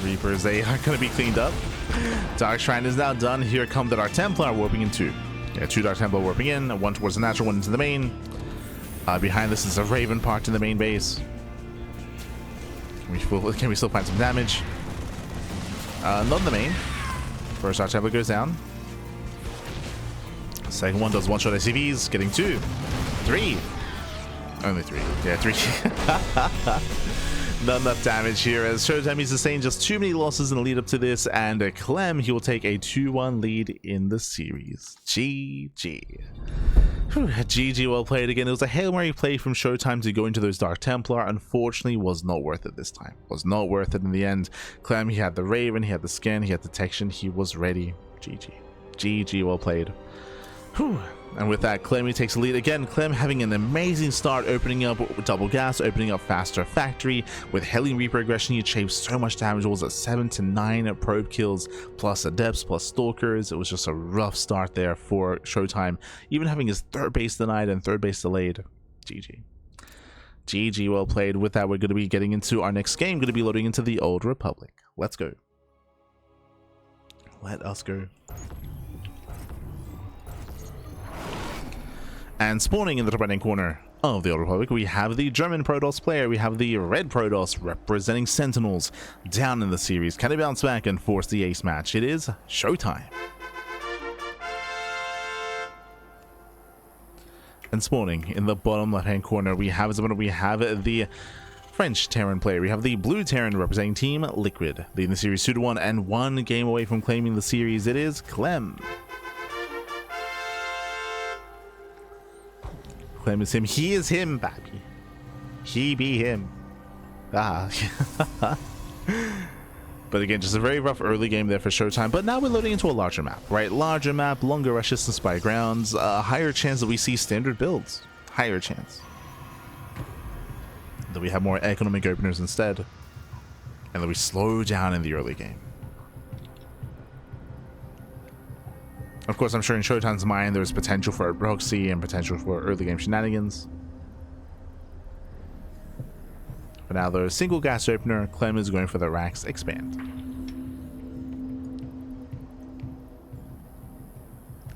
Reapers, they are going to be cleaned up. Dark Shrine is now done. Here come the Dark Templar warping in two. Yeah, 2 Dark Templar warping in, one towards the natural, one into the main. Behind this is a Raven parked in the main base. Can we still find some damage? Not in the main. First Dark Templar goes down. Second one does one-shot SCVs, getting 2. 3. Only 3. Yeah, 3. Not enough damage here, as ShoWTimE is sustained just too many losses in the lead up to this, and Clem, he will take a 2-1 lead in the series. GG. Whew, GG, well played again. It was a Hail Mary play from ShoWTimE to go into those Dark Templar. Unfortunately, was not worth it this time. Was not worth it in the end. Clem, he had the Raven, he had the skin, he had detection, he was ready. GG. GG, well played. Whew. And with that, Clem, he takes the lead again. Clem having an amazing start, opening up double gas, opening up faster factory. With Hellion Reaper aggression, he achieved so much damage. It was at 7 to 9 probe kills, plus adepts, plus stalkers. It was just a rough start there for ShoWTimE, even having his third base denied and third base delayed. GG. GG, well played. With that, we're going to be getting into our next game. Going to be loading into the Old Republic. Let's go. Let us go. And spawning in the top right-hand corner of the Old Republic, we have the German Protoss player. We have the Red Protoss representing Sentinels down in the series. Can he bounce back and force the ace match? It is ShoWTimE. And spawning in the bottom left-hand corner, we have the French Terran player. We have the Blue Terran representing Team Liquid, leading the series 2-1 and 1 game away from claiming the series. It is Clem. Clem is him. He is him, baby. He be him. Ah. But again, just a very rough early game there for ShoWTimE. But now we're loading into a larger map, right? Larger map, longer rushes to spy grounds, a higher chance that we see standard builds. Higher chance that we have more economic openers instead, and that we slow down in the early game. Of course, I'm sure in ShoWTimE's mind there's potential for a proxy and potential for early game shenanigans. But now the single gas opener, Clem is going for the Rax Expand.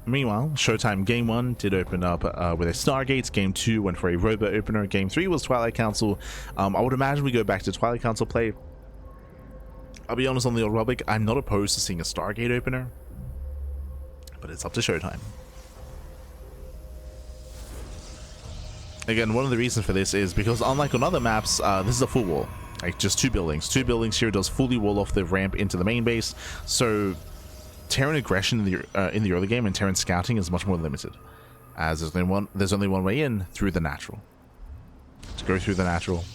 Meanwhile, ShoWTimE Game 1 did open up with a Stargate. Game 2 went for a Robot opener. Game 3 was Twilight Council. I would imagine we go back to Twilight Council play. I'll be honest, on the Old Republic, I'm not opposed to seeing a Stargate opener, but it's up to ShoWTimE. Again, one of the reasons for this is because unlike on other maps, this is a full wall. Like just 2 buildings. 2 buildings here does fully wall off the ramp into the main base. So Terran aggression in the early game and Terran scouting is much more limited, as there's only one way in, through the natural. To go through the natural.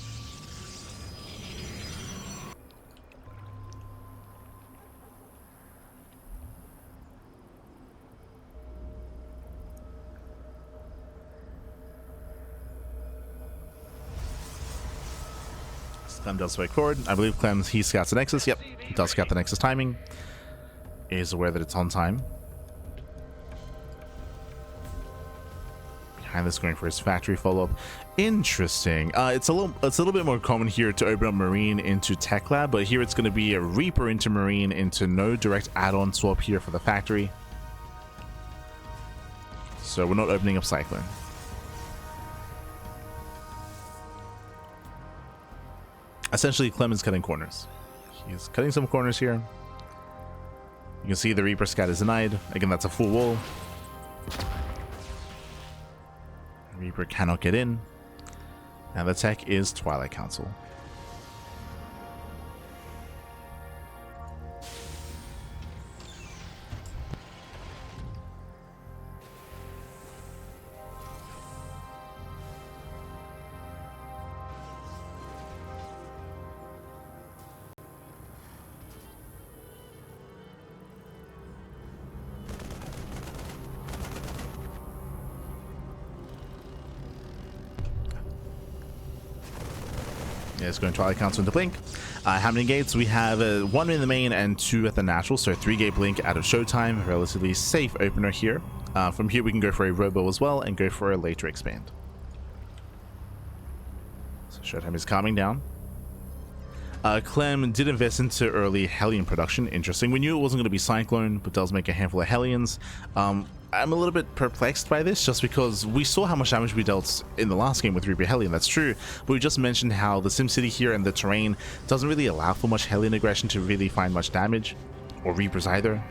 Clem does spike forward. I believe Clem, he scouts the Nexus. Yep, he does scout the Nexus timing. Is aware that it's on time. Behind this, going for his factory follow-up. Interesting. It's a little bit more common here to open up Marine into Tech Lab, but here it's going to be a Reaper into Marine into no direct add-on swap here for the factory. So we're not opening up Cyclone. Essentially, Clem is cutting corners. He's cutting some corners here. You can see the Reaper scat is denied. Again, that's a full wall. Reaper cannot get in. And the tech is Twilight Council. Yeah, it's going to Twilight Council into Blink. How many gates? We have 1 in the main and 2 at the natural, so 3-gate Blink out of ShoWTimE. Relatively safe opener here. From here, we can go for a Robo as well and go for a later expand. So ShoWTimE is calming down. Clem did invest into early Hellion production. Interesting. We knew it wasn't going to be Cyclone, but does make a handful of Hellions. I'm a little bit perplexed by this just because we saw how much damage we dealt in the last game with Reaper Hellion. That's true, but we just mentioned how the SimCity here and the terrain doesn't really allow for much Hellion aggression to really find much damage, or Reapers either.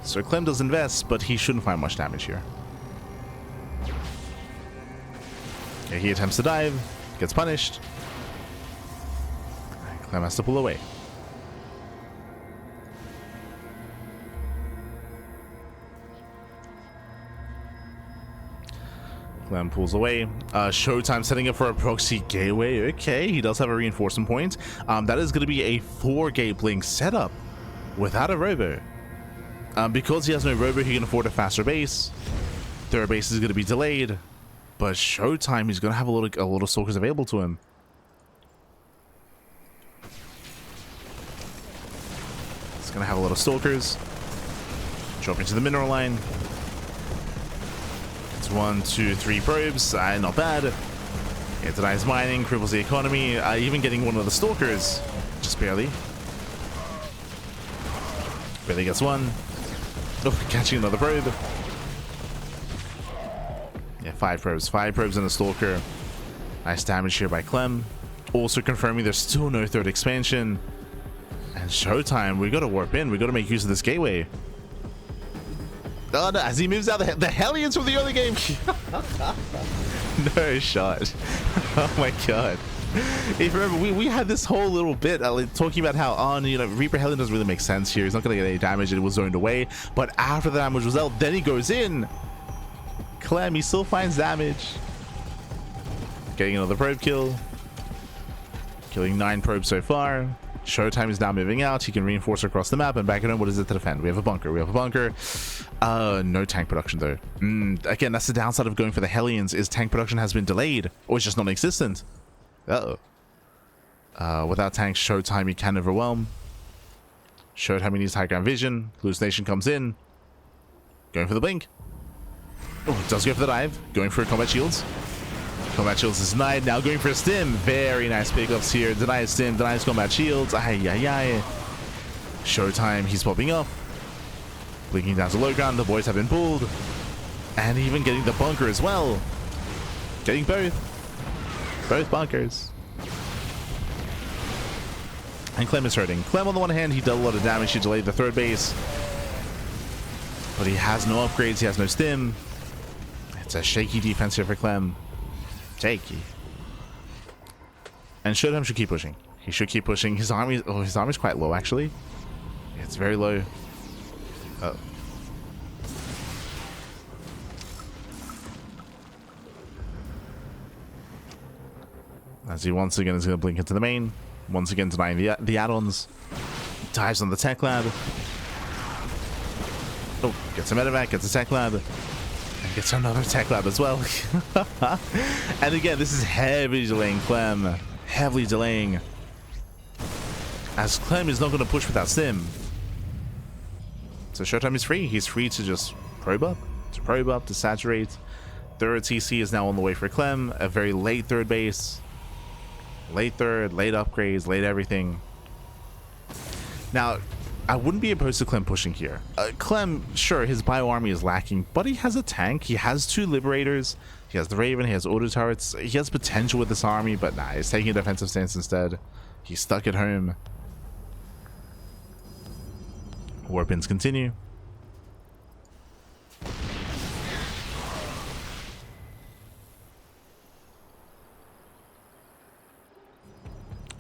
So Clem does invest, but he shouldn't find much damage here. Yeah, he attempts to dive, gets punished. Clem has to pull away. Clem pulls away. ShoWTimE setting up for a proxy gateway. Okay, he does have a reinforcement point. That is going to be a 4-gate Blink setup without a Robo. Because he has no Robo, he can afford a faster base. Third base is going to be delayed, but ShoWTimE, he's going to have a lot of Stalkers available to him. He's going to have a lot of Stalkers. Drop into the mineral line. 1, 2, 3 probes, not bad. It denies mining, cripples the economy, even getting one of the Stalkers, just barely. Barely gets one. Oh, catching another probe. Yeah, 5 probes and a Stalker. Nice damage here by Clem. Also confirming there's still no 3rd expansion. And ShoWTimE, we gotta warp in, we gotta make use of this gateway. Oh no, as he moves out the Hellions from the early game. No shot. Oh my god. If you remember, we had this whole little bit talking about how Reaper Hellion doesn't really make sense here. He's not going to get any damage. It was zoned away. But after the damage was out, then he goes in. Clem, he still finds damage. Getting another probe kill. Killing 9 probes so far. ShoWTimE is now moving out. He can reinforce across the map and back it on. What is it to defend? We have a bunker. No tank production though. Again, that's the downside of going for the Hellions, is tank production has been delayed or it's just non-existent. Without tanks, ShoWTimE he can overwhelm. ShoWTimE needs high ground vision. Hallucination comes in. Going for the blink. Oh, does go for the dive. Going for combat shields. Combat shields is denied. Now going for a stim. Very nice pickups here. Denies stim, denies combat shields. ShoWTimE, he's popping up. Blinking down to low ground. The boys have been pulled. And even getting the bunker as well. Getting both. Both bunkers. And Clem is hurting. Clem, on the one hand, he dealt a lot of damage. He delayed the 3rd base. But he has no upgrades. He has no stim. It's a shaky defense here for Clem. Shaky. And ShoWTimE should keep pushing. He should keep pushing. His army's quite low, actually. It's very low. Oh. As he once again is going to blink into the main. Once again denying the add-ons. Dives on the tech lab. Oh, gets a medevac, gets a tech lab. And gets another tech lab as well. And again, this is heavily delaying Clem. Heavily delaying. As Clem is not going to push without stim. So ShoWTimE is free. He's free to just probe up, to saturate. 3rd TC is now on the way for Clem. A very late 3rd base. Late 3rd, late upgrades, late everything. Now, I wouldn't be opposed to Clem pushing here. Clem, sure, his bio army is lacking, but he has a tank. He has 2 Liberators. He has the Raven. He has auto turrets. He has potential with this army, but nah, he's taking a defensive stance instead. He's stuck at home. Warp-ins continue.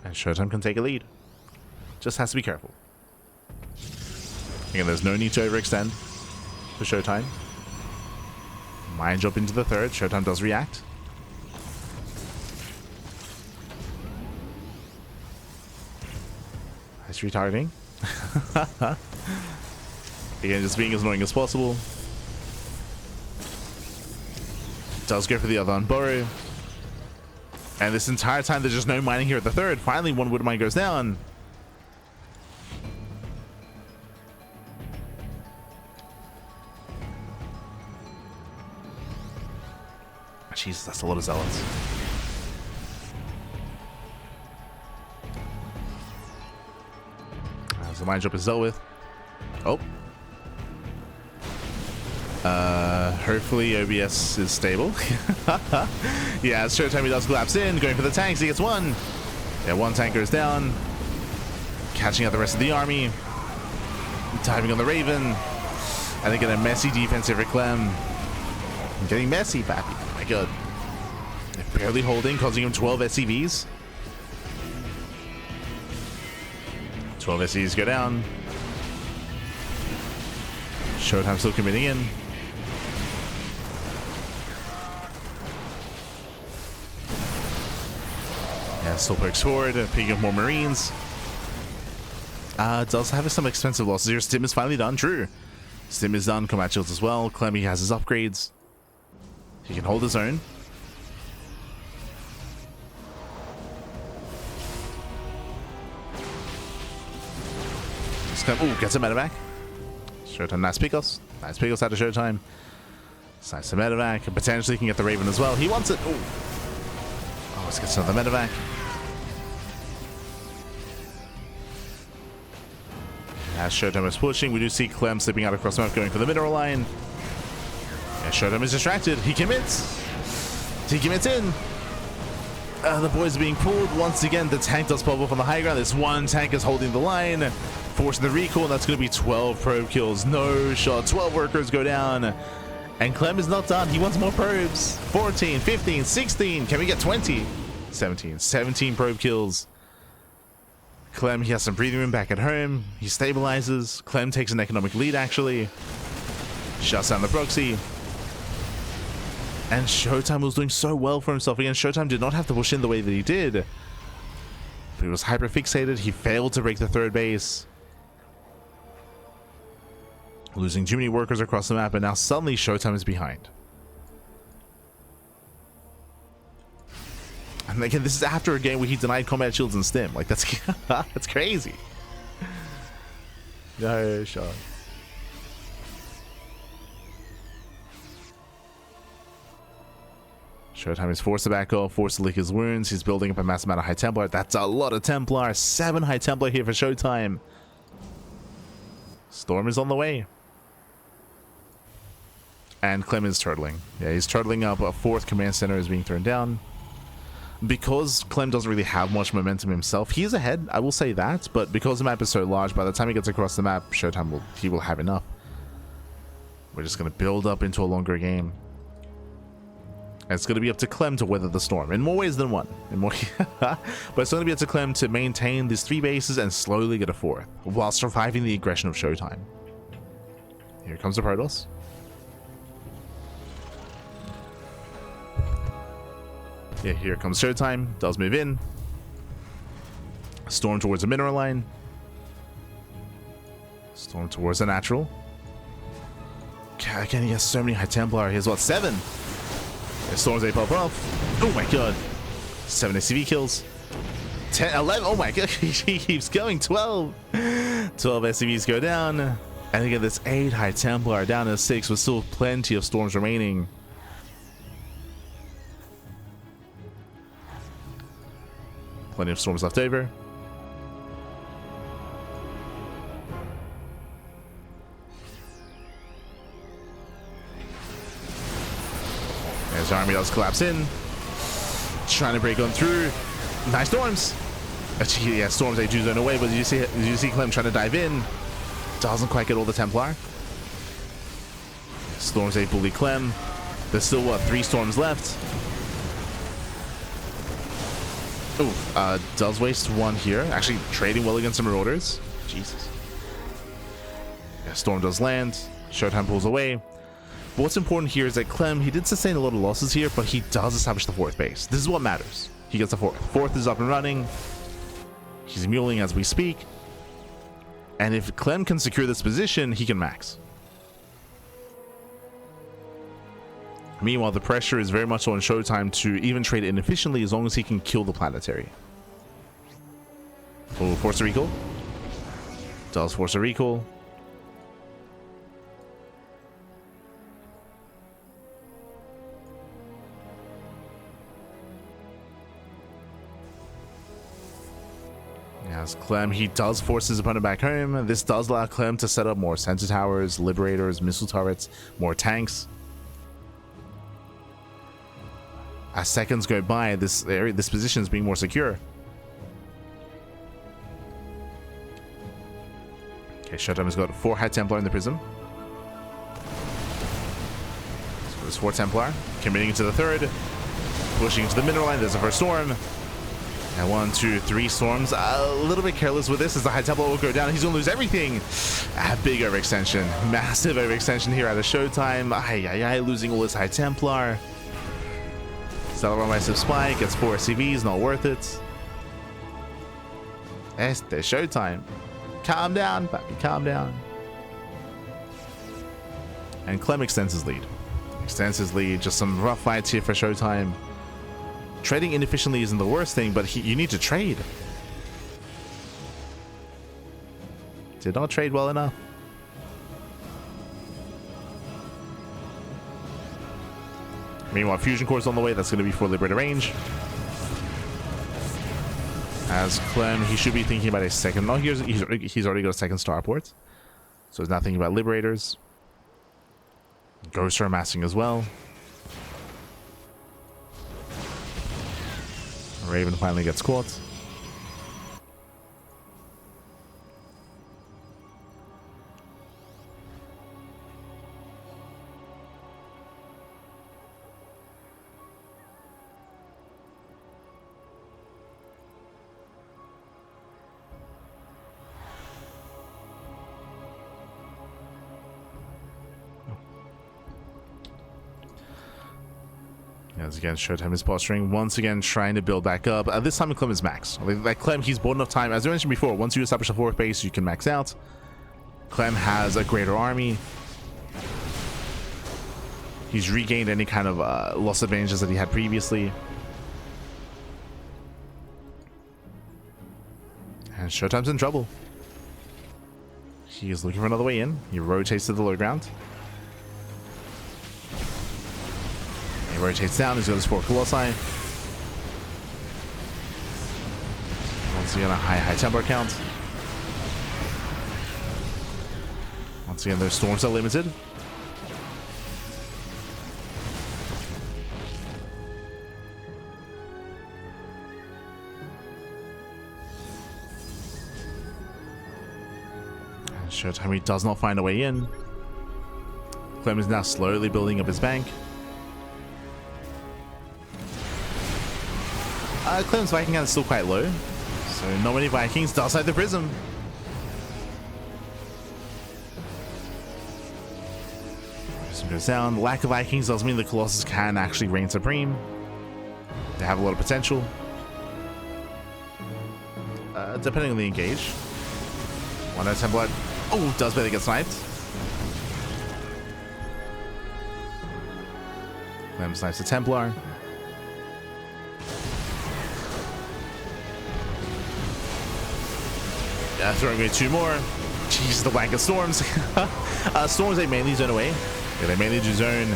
And ShoWTimE can take a lead. Just has to be careful. Again, there's no need to overextend for ShoWTimE. Mine jump into the 3rd. ShoWTimE does react. Nice retargeting. Again, just being as annoying as possible. Does go for the other unburrow. And this entire time, there's just no mining here at the third. Finally, one wood mine goes down. Jesus, that's a lot of zealots. As the mine drop is dealt with. Oh. Hopefully OBS is stable. Yeah, as ShoWTimE does collapse in, going for the tanks, he gets one. Yeah, one tank goes down. Catching out the rest of the army. Diving on the Raven. And again, a messy defense here for Clem. Getting messy, Pappy. Oh my god. They're barely holding, causing him 12 SCVs. 12 SCVs go down. ShoWTimE still committing in. Yeah, still pokes forward, picking up more Marines. Does have some expensive losses here. Stim is finally done, true. Stim is done, combat shields as well. Clem, he has his upgrades. He can hold his own. Ooh, gets a medevac. ShoWTimE, nice pickups. Nice pickups out of ShoWTimE. It's nice to medevac. Potentially can get the Raven as well. He wants it. Ooh. Oh, let's get another medevac. As ShoWTimE is pushing, we do see Clem slipping out across the map, going for the mineral line. Yeah, ShoWTimE is distracted. He commits. He commits in. The boys are being pulled. Once again, the tank does pop up on the high ground. This one tank is holding the line, forcing the recall, and that's going to be 12 probe kills. No shot. 12 workers go down. And Clem is not done. He wants more probes. 14, 15, 16. Can we get 20? 17. 17 probe kills. Clem, he has some breathing room back at home. He stabilizes. Clem takes an economic lead, actually. Shuts down the proxy. And ShoWTimE was doing so well for himself. Again, ShoWTimE did not have to push in the way that he did. But he was hyper fixated. He failed to break the third base. Losing too many workers across the map, and now suddenly ShoWTimE is behind. And again, this is after a game where he denied combat shields and stim. Like, that's that's crazy. No shot. ShoWTimE is forced to back off, forced to lick his wounds. He's building up a massive amount of High Templar. That's a lot of Templar. 7 High Templar here for ShoWTimE. Storm is on the way. And Clem is turtling. Yeah, he's turtling up. A 4th command center is being thrown down. Because Clem doesn't really have much momentum himself, he is ahead, I will say that. But because the map is so large, by the time he gets across the map, ShoWTimE will have enough. We're just going to build up into a longer game. And it's going to be up to Clem to weather the storm in more ways than one. But it's going to be up to Clem to maintain these 3 bases and slowly get a 4th while surviving the aggression of ShoWTimE. Here comes the Protoss. Yeah, here comes ShoWTimE. Does move in. Storm towards the mineral line. Storm towards the natural. Again, he has so many High Templar. He has what, 7? Storms they pop off. Oh my god. 7 SCV kills. 10, 11. Oh my god. He keeps going. 12. 12 SCVs go down. And again, this 8 High Templar down to 6 with still plenty of storms remaining. Plenty of storms left over. As the army does collapse in, trying to break on through. Nice storms. Yeah, storms they do zone away, but you see Clem trying to dive in. Doesn't quite get all the Templar. Storms they bully Clem. There's still what, 3 storms left. Oh, does waste 1 here. Actually trading well against the Marauders. Jesus. Yeah, storm does land. ShoWTimE pulls away. But what's important here is that Clem, he did sustain a lot of losses here, but he does establish the 4th base. This is what matters. He gets the 4th. 4th is up and running. He's muling as we speak. And if Clem can secure this position, he can max. Meanwhile, the pressure is very much on ShoWTimE to even trade inefficiently as long as he can kill the planetary. Oh, force a recall. Does force a recall. As Clem, he does force his opponent back home. This does allow Clem to set up more sensor towers, liberators, missile turrets, more tanks. As seconds go by, this position is being more secure. Okay, ShoWTimE has got 4 High Templar in the Prism. So there's 4 Templar, committing to the 3rd, pushing to the mineral line. There's a first storm. And 1, 2, 3 storms. A little bit careless with this as the High Templar will go down. He's going to lose everything. A big overextension. Massive overextension here out of ShoWTimE. Losing all his High Templar. Celebrate massive spike. Gets 4 SCVs. Not worth it. There's ShoWTimE. Calm down, papi. Calm down. And Clem extends his lead. Just some rough fights here for ShoWTimE. Trading inefficiently isn't the worst thing, but you need to trade. Did not trade well enough. Meanwhile, Fusion Core's on the way. That's going to be for Liberator range. As Clem, he should be thinking about a second. No, he's already got a second starport. So he's not thinking about Liberators. Ghosts are amassing as well. Raven finally gets caught. As again, ShoWTimE is posturing, once again trying to build back up. This time Clem is max. Like Clem, he's bought enough time. As I mentioned before, once you establish a 4th base, you can max out. Clem has a greater army. He's regained any kind of loss advantages that he had previously. And ShoWTimE's in trouble. He is looking for another way in. He rotates to the low ground. Rotates down, he's got his 4 Colossi. Once again, a high Templar count. Once again, those storms are limited. And ShoWTimE does not find a way in. Clem is now slowly building up his bank. Clem's Viking count is still quite low, so not many Vikings. Does have the Prism. Prism goes down. Lack of Vikings does mean the Colossus can actually reign supreme. They have a lot of potential. Depending on the engage. 1 out of 10 blood. Oh, does better get sniped. Clem snipes the Templar. Throwing away 2 more. Jeez, the blanket storms. Storms, they mainly zone away. Yeah, they mainly do zone.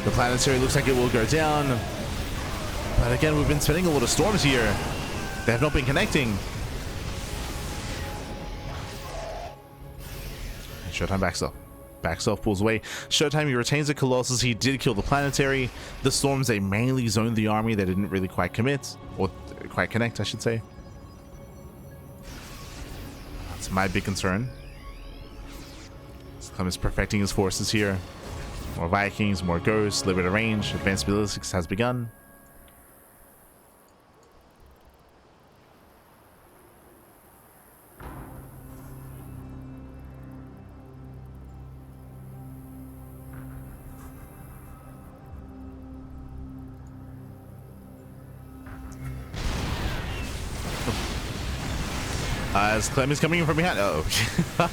The planetary looks like it will go down. But again, we've been spending a lot of storms here. They have not been connecting. And ShoWTimE backs off. Backs off, pulls away. ShoWTimE, he retains the Colossus. He did kill the planetary. The storms, they mainly zoned the army. They didn't really quite commit. Or quite connect, I should say. That's my big concern. Clem is perfecting his forces here. More Vikings, more Ghosts, Liberator range. Advanced ballistics has begun. As Clem is coming in from behind. Oh,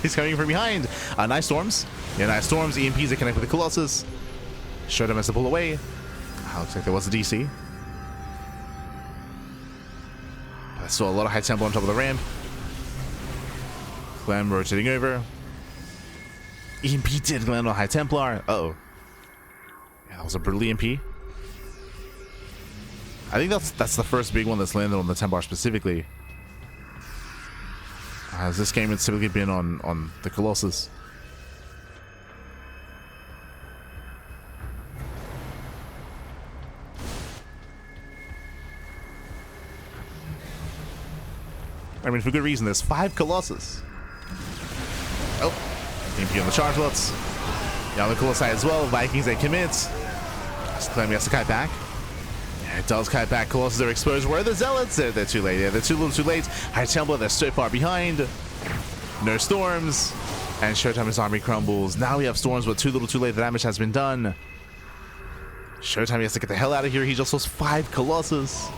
he's coming in from behind. Nice storms. Yeah, nice storms. EMPs that connect with the Colossus. ShoWTimE has to pull away. Looks like there was a DC. I saw a lot of High Templar on top of the ramp. Clem rotating over. EMP did land on High Templar. Uh-oh. Yeah, that was a brutal EMP. I think that's the first big one that's landed on the Templar specifically. As this game has typically been on the Colossus. I mean, for good reason, there's 5 Colossus. Oh, EMP on the charge lots. Yeah, on the Colossi as well. Vikings, they commit. Clem has to kite back. Yeah, it does kite back. Colossus are exposed. Where are the Zealots? They're too late. Yeah, they're too little too late. High Templar, they're so far behind. No storms. And ShoWTimE's army crumbles. Now we have storms, but too little too late. The damage has been done. ShoWTimE has to get the hell out of here. He just lost 5 Colossus.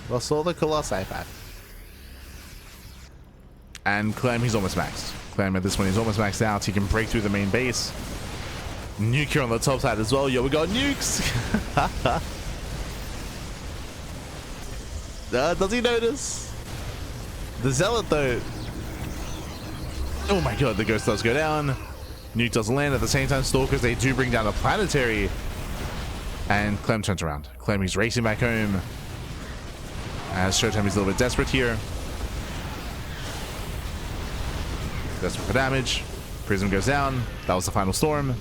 Lost all the Colossi back. And Clem, he's almost maxed. Clem at this point, he's almost maxed out. He can break through the main base. Nuke here on the top side as well. Yo, we got nukes. Does he notice? The Zealot, though. Oh my god, the Ghost does go down. Nuke does land at the same time. Stalkers, they do bring down a planetary. And Clem turns around. Clem, he's racing back home. As ShoWTimE is a little bit desperate here. Desperate for damage. Prism goes down. That was the final storm.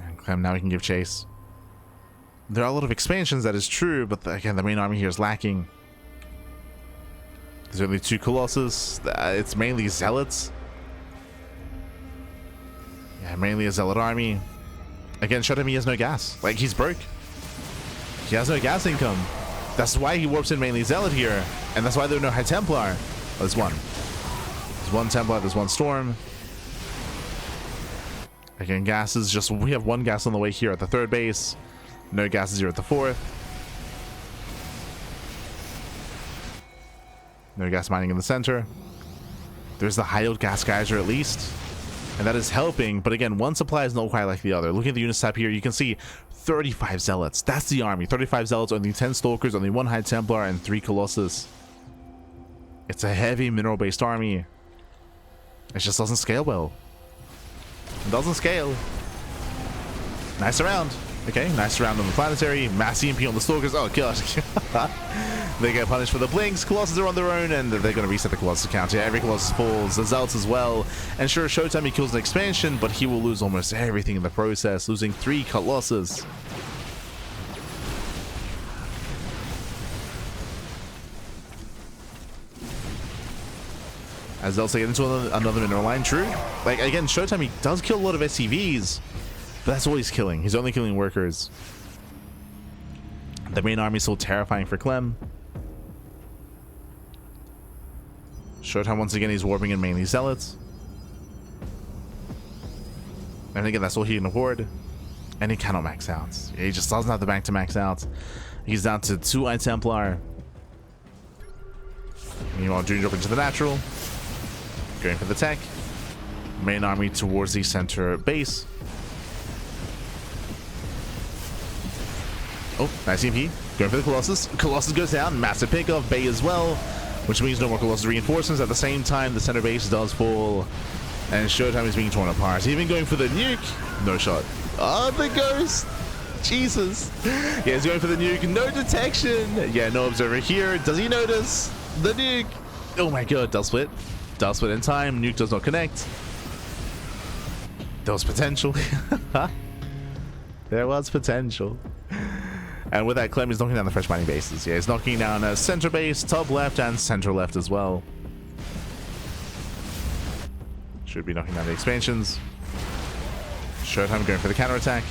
And Clem, now we can give chase. There are a lot of expansions, that is true, but again, the main army here is lacking. There's only 2 Colossus. It's mainly Zealots. Yeah, mainly a Zealot army. Again, ShoWTimE has no gas. Like, he's broke. He has no gas income. That's why he warps in mainly Zealot here. And that's why there are no High Templar. Oh, there's one. There's 1 Templar, there's 1 Storm. Again, gas is just... We have 1 gas on the way here at the 3rd base. No gases here at the 4th. No gas mining in the center. There's the high yield gas geyser at least. And that is helping, but again, one supply is not quite like the other. Looking at the unit type here, you can see 35 Zealots. That's the army. 35 Zealots, only 10 Stalkers, only 1 High Templar, and 3 Colossus. It's a heavy mineral-based army. It just doesn't scale well. It doesn't scale. Nice round. Okay, nice round on the planetary. Mass EMP on the Stalkers. Oh, gosh. They get punished for the blinks. Colossus are on their own, and they're going to reset the Colossus count. Yeah, every Colossus falls. The Zealots as well. And sure, ShoWTimE kills an expansion, but he will lose almost everything in the process, losing 3 Colossus. As Zealots get into another mineral line, true. Like, again, ShoWTimE does kill a lot of SCVs, but that's all he's killing. He's only killing workers. The main army is so terrifying for Clem. ShoWTimE once again, he's warping in mainly Zealots. And again, that's all he can afford. And he cannot max out. He just doesn't have the bank to max out. He's down to 2 High Templar. Meanwhile, June dropping to the natural. Going for the tech. Main army towards the center base. Oh, nice EMP. Going for the Colossus. Colossus goes down. Massive pickoff. Bay as well. Which means no more Colossus reinforcements. At the same time, the center base does fall. And ShoWTimE is being torn apart. Even going for the nuke. No shot. Oh, the ghost. Jesus. Yeah, he's going for the nuke. No detection. Yeah, no observer here. Does he notice the nuke? Oh my god. Does split. Does split in time. Nuke does not connect. There was potential. There was potential. And with that, Clem is knocking down the fresh mining bases. Yeah, he's knocking down a center base, top left, and center left as well. Should be knocking down the expansions. ShoWTimE going for the counterattack.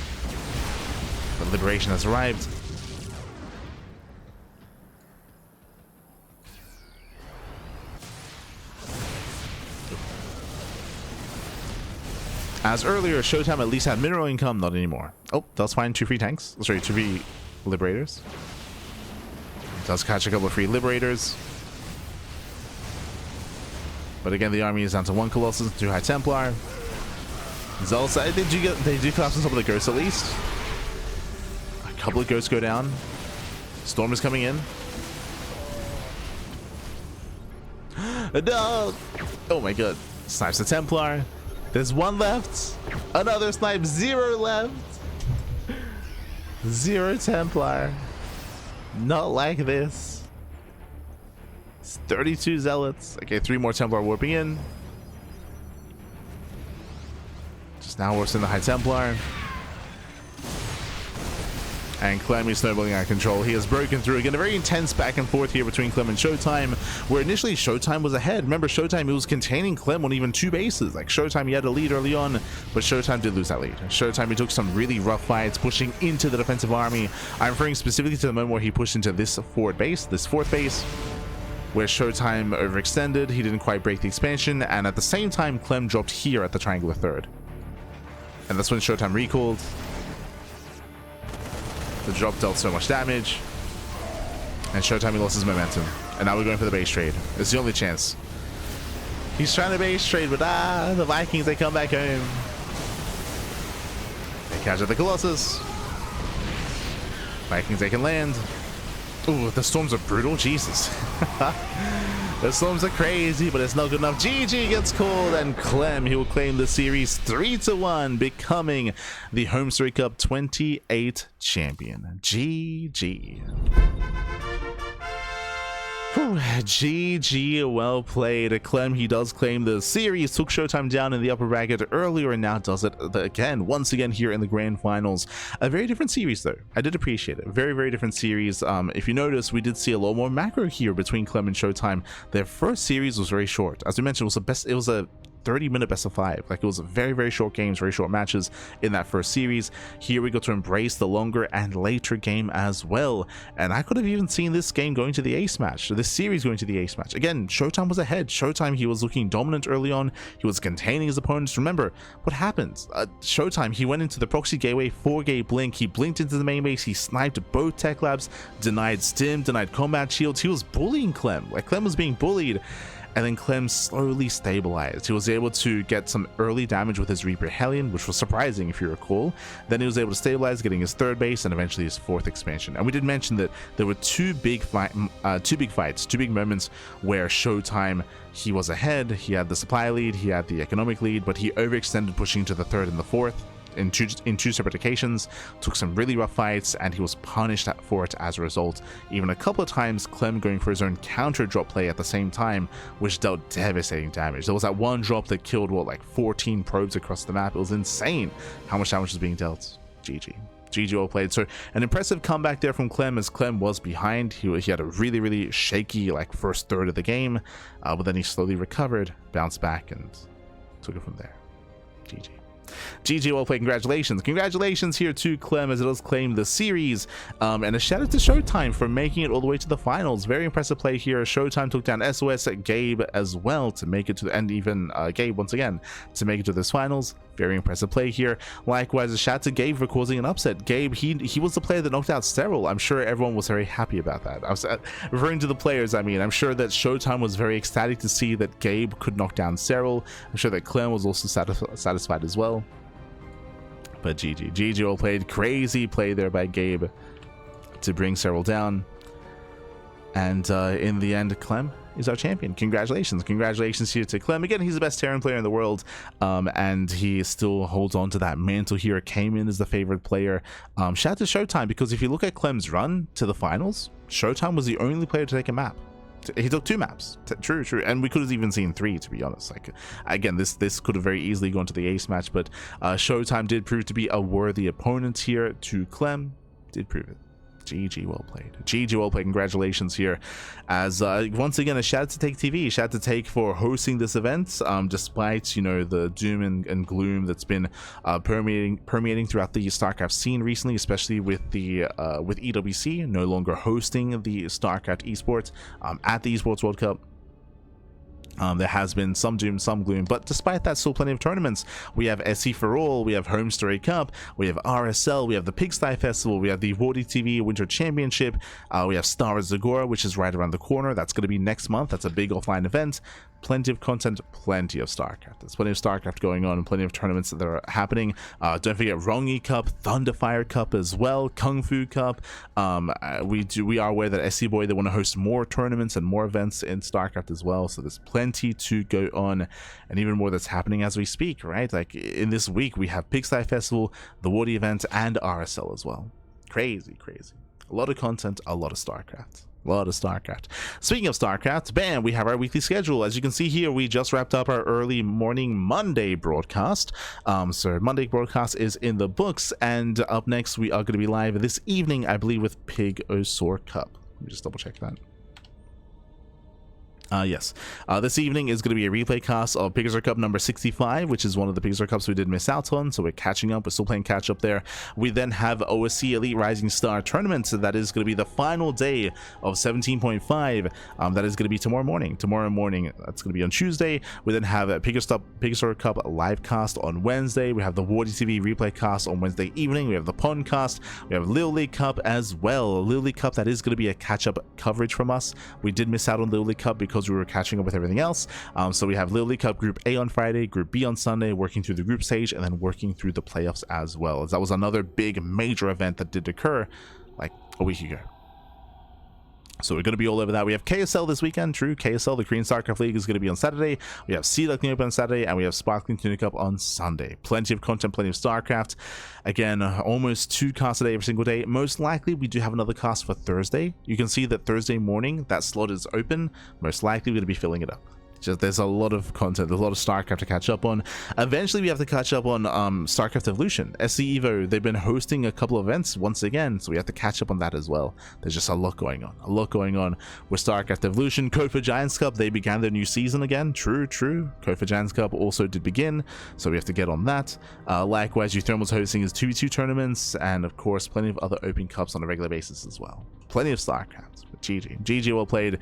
The liberation has arrived. As earlier, ShoWTimE at least had mineral income, not anymore. Oh, that's fine. 2 free tanks. Sorry, 2 free liberators. Does catch a couple of free Liberators. But again, the army is down to 1 Colossus, 2 High Templar. Zealots, they do collapse on some of the Ghosts at least. A couple of Ghosts go down. Storm is coming in. No! Oh my god. Snipes the Templar. There's 1 left. Another snipe. 0 left. 0 Templar. Not like this. It's 32 Zealots. Okay, 3 more Templar warping in. Just now worse than the High Templar. And Clem is snowballing out of control. He has broken through. Again, a very intense back and forth here between Clem and ShoWTimE, where initially ShoWTimE was ahead. Remember, ShoWTimE, he was containing Clem on even 2 bases. Like, ShoWTimE, he had a lead early on, but ShoWTimE did lose that lead. ShoWTimE, he took some really rough fights, pushing into the defensive army. I'm referring specifically to the moment where he pushed into this forward base, this 4th base, where ShoWTimE overextended. He didn't quite break the expansion, and at the same time, Clem dropped here at the triangular 3rd. And that's when ShoWTimE recalled. The drop dealt so much damage, and ShoWTimE lost his momentum. And now we're going for the base trade. It's the only chance. He's trying to base trade, but the Vikings, they come back home. They catch up the Colossus. Vikings, they can land. Ooh, the storms are brutal. Jesus. The storms are crazy, but it's not good enough. GG gets called, and Clem, he will claim the series 3-1, becoming the HomeStory Cup 28 champion. GG. Whew, GG, well played. Clem, he does claim the series, took ShoWTimE down in the upper bracket earlier, and now does it again, once again here in the grand finals. A very different series though. I did appreciate it. Very, very different series. If you notice, we did see a lot more macro here between Clem and ShoWTimE. Their first series was very short. As we mentioned, it was a 30-minute best of 5. Like, it was very, very short games, very short matches in that first series. Here we got to embrace the longer and later game as well, and I could have even seen this game going to the ace match, this series going to the ace match. Again, ShoWTimE was ahead. ShoWTimE, he was looking dominant early on. He was containing his opponents. Remember what happened. ShoWTimE, he went into the proxy gateway, 4-gate blink, he blinked into the main base, he sniped both tech labs, denied stim, denied combat shields. He was bullying Clem. Like, Clem was being bullied. And then Clem slowly stabilized. He was able to get some early damage with his Reaper Hellion, which was surprising if you recall. Then he was able to stabilize, getting his 3rd base and eventually his 4th expansion. And we did mention that there were two big moments where ShoWTimE, he was ahead. He had the supply lead, he had the economic lead, but he overextended, pushing to the 3rd and the 4th. In two separate occasions, took some really rough fights, and he was punished for it as a result. Even a couple of times, Clem going for his own counter drop play at the same time, which dealt devastating damage. There was that one drop that killed, what, like 14 probes across the map. It was insane how much damage was being dealt. GG. GG, well played. So an impressive comeback there from Clem, as Clem was behind. He had a really, really shaky, like, first third of the game, but then he slowly recovered, bounced back, and took it from there. GG. GG, well played. Congratulations here to Clem, as it does claim the series, and a shout out to ShoWTimE for making it all the way to the finals. Very impressive play here. ShoWTimE took down SOS, Gabe as well to make it to the end, even Gabe once again to make it to this finals. Very impressive play here. Likewise, a shout out to Gabe for causing an upset. Gabe, he was the player that knocked out Sterile. I'm sure everyone was very happy about that. I was referring to the players. I mean, I'm sure that ShoWTimE was very ecstatic to see that Gabe could knock down Sterile. I'm sure that Clem was also satisfied as well. But GG, well played. Crazy play there by Gabe to bring Sterile down. And in the end, Clem is our champion. Congratulations here to Clem. Again, he's the best Terran player in the world, and he still holds on to that mantle here. Came in as the favorite player. Shout out to ShoWTimE, because if you look at Clem's run to the finals, ShoWTimE was the only player to take a map. He took 2 maps. True, and we could have even seen 3, to be honest. Like, again, this could have very easily gone to the ace match, but ShoWTimE did prove to be a worthy opponent here to Clem. Did prove it. GG, well played. GG, well played. Congratulations here, as once again, a shout out to Take TV, shout out to Take for hosting this event, despite, you know, the doom and gloom that's been permeating throughout the StarCraft scene recently, especially with the with EWC no longer hosting the StarCraft esports at the Esports World Cup. There has been some doom, some gloom, but despite that, still plenty of tournaments. We have SC for All, we have HomeStory Cup, we have RSL, we have the Pigsty Festival, we have the Wardy TV Winter Championship, we have Star Wars Zagora, which is right around the corner. That's going to be next month. That's a big offline event. Plenty of content, plenty of StarCraft. There's plenty of StarCraft going on and plenty of tournaments that are happening. Don't forget Rongi Cup, Thunderfire Cup as well, Kung Fu Cup. We are aware that SC Boy, they want to host more tournaments and more events in StarCraft as well. So there's plenty to go on, and even more that's happening as we speak, right? Like in this week, we have Pigsty Festival, the Wardy event, and RSL as well. Crazy. A lot of content, a lot of StarCraft. A lot of StarCraft. Speaking of StarCraft, bam, we have our weekly schedule. As you can see here, we just wrapped up our early morning Monday broadcast. So Monday broadcast is in the books, and up next we are going to be live this evening, I believe, with HSCXXVIII Cup. Let me just double check that. Yes. This evening is going to be a replay cast of HSCXXVIII Cup number 65, which is one of the HSCXXVIII Cups we did miss out on, so we're catching up. We're still playing catch up there. We then have OSC Elite Rising Star Tournament, so that is going to be the final day of 17.5. That is going to be tomorrow morning. That's going to be on Tuesday. We then have a HSCXXVIII Cup live cast on Wednesday. We have the Wardy TV replay cast on Wednesday evening. We have the Pond cast. We have Little League Cup as well. Little League Cup, that is going to be a catch-up coverage from us. We did miss out on Little League Cup because we were catching up with everything else. So we have Little League Cup Group A on Friday, Group B on Sunday, working through the group stage and then working through the playoffs as well, as that was another big major event that did occur like a week ago. So we're going to be all over that. We have KSL this weekend. True, KSL, the Korean StarCraft League, is going to be on Saturday. We have Ducklings Open on Saturday, and we have Sparkling Tuna Cup on Sunday. Plenty of content, plenty of StarCraft. Again, almost 2 casts a day every single day. Most likely, we do have another cast for Thursday. You can see that Thursday morning, that slot is open. Most likely, we're going to be filling it up. Just there's a lot of content, there's a lot of StarCraft to catch up on. Eventually we have to catch up on StarCraft Evolution. SC Evo, they've been hosting a couple of events once again, so we have to catch up on that as well. There's just a lot going on with StarCraft Evolution. Kofa Giants Cup, they began their new season again. True. Kofa Giants Cup also did begin, so we have to get on that. Likewise, Uthermal's hosting his 2v2 tournaments, and of course plenty of other open cups on a regular basis as well. Plenty of StarCraft. GG well played.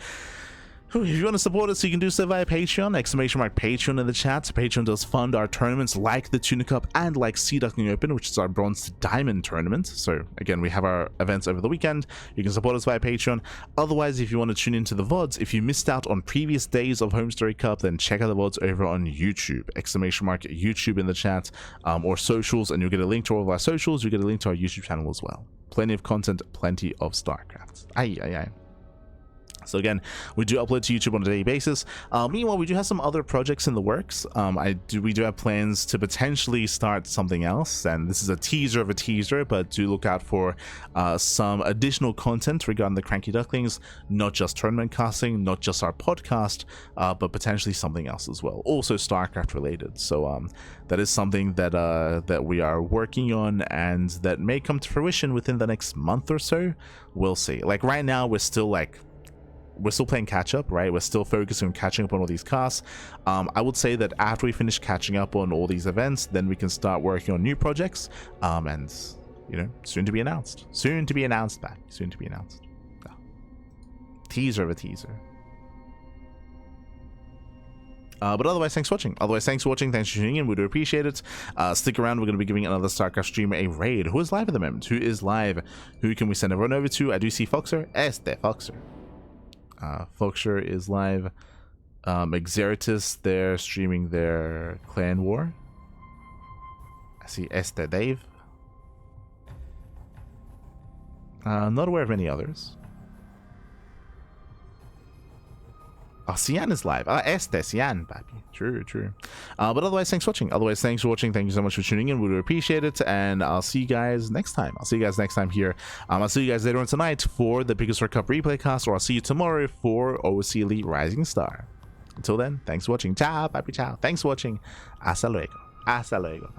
If you want to support us, you can do so via Patreon, !Patreon in the chat. Patreon does fund our tournaments like the Tuna Cup and like Sea Duckling Open, which is our Bronze to Diamond tournament. So again, we have our events over the weekend. You can support us via Patreon. Otherwise, if you want to tune into the VODs, if you missed out on previous days of HomeStory Cup, then check out the VODs over on YouTube, !YouTube in the chat, or socials, and you'll get a link to all of our socials. You get a link to our YouTube channel as well. Plenty of content, plenty of StarCraft. Aye. So again, we do upload to YouTube on a daily basis. Meanwhile, we do have some other projects in the works. We do have plans to potentially start something else, and this is a teaser of a teaser, but do look out for some additional content regarding the CranKy Ducklings, not just tournament casting, not just our podcast, but potentially something else as well, also StarCraft related. So that is something that we are working on, and that may come to fruition within the next month or so. We'll see. Like right now, we're still playing catch up, right? We're still focusing on catching up on all these casts. I would say that after we finish catching up on all these events, then we can start working on new projects, and soon to be announced. Teaser of a teaser. But otherwise, thanks for watching. Thanks for tuning in. We do appreciate it. Stick around. We're going to be giving another StarCraft streamer a raid. Who is live at the moment? Who can we send everyone over to? I do see Foxer. Foxer. Foxer is live. Exertus, they're streaming their clan war. I see Dave. Not aware of any others. Cian is live. Cian, papi. True. But otherwise, thanks for watching. Thank you so much for tuning in. We would appreciate it. And I'll see you guys next time. Here. I'll see you guys later on tonight for the HSCXXVIII Cup replay cast, or I'll see you tomorrow for OSC Elite Rising Star. Until then, thanks for watching. Ciao, papi, ciao. Thanks for watching. Hasta luego.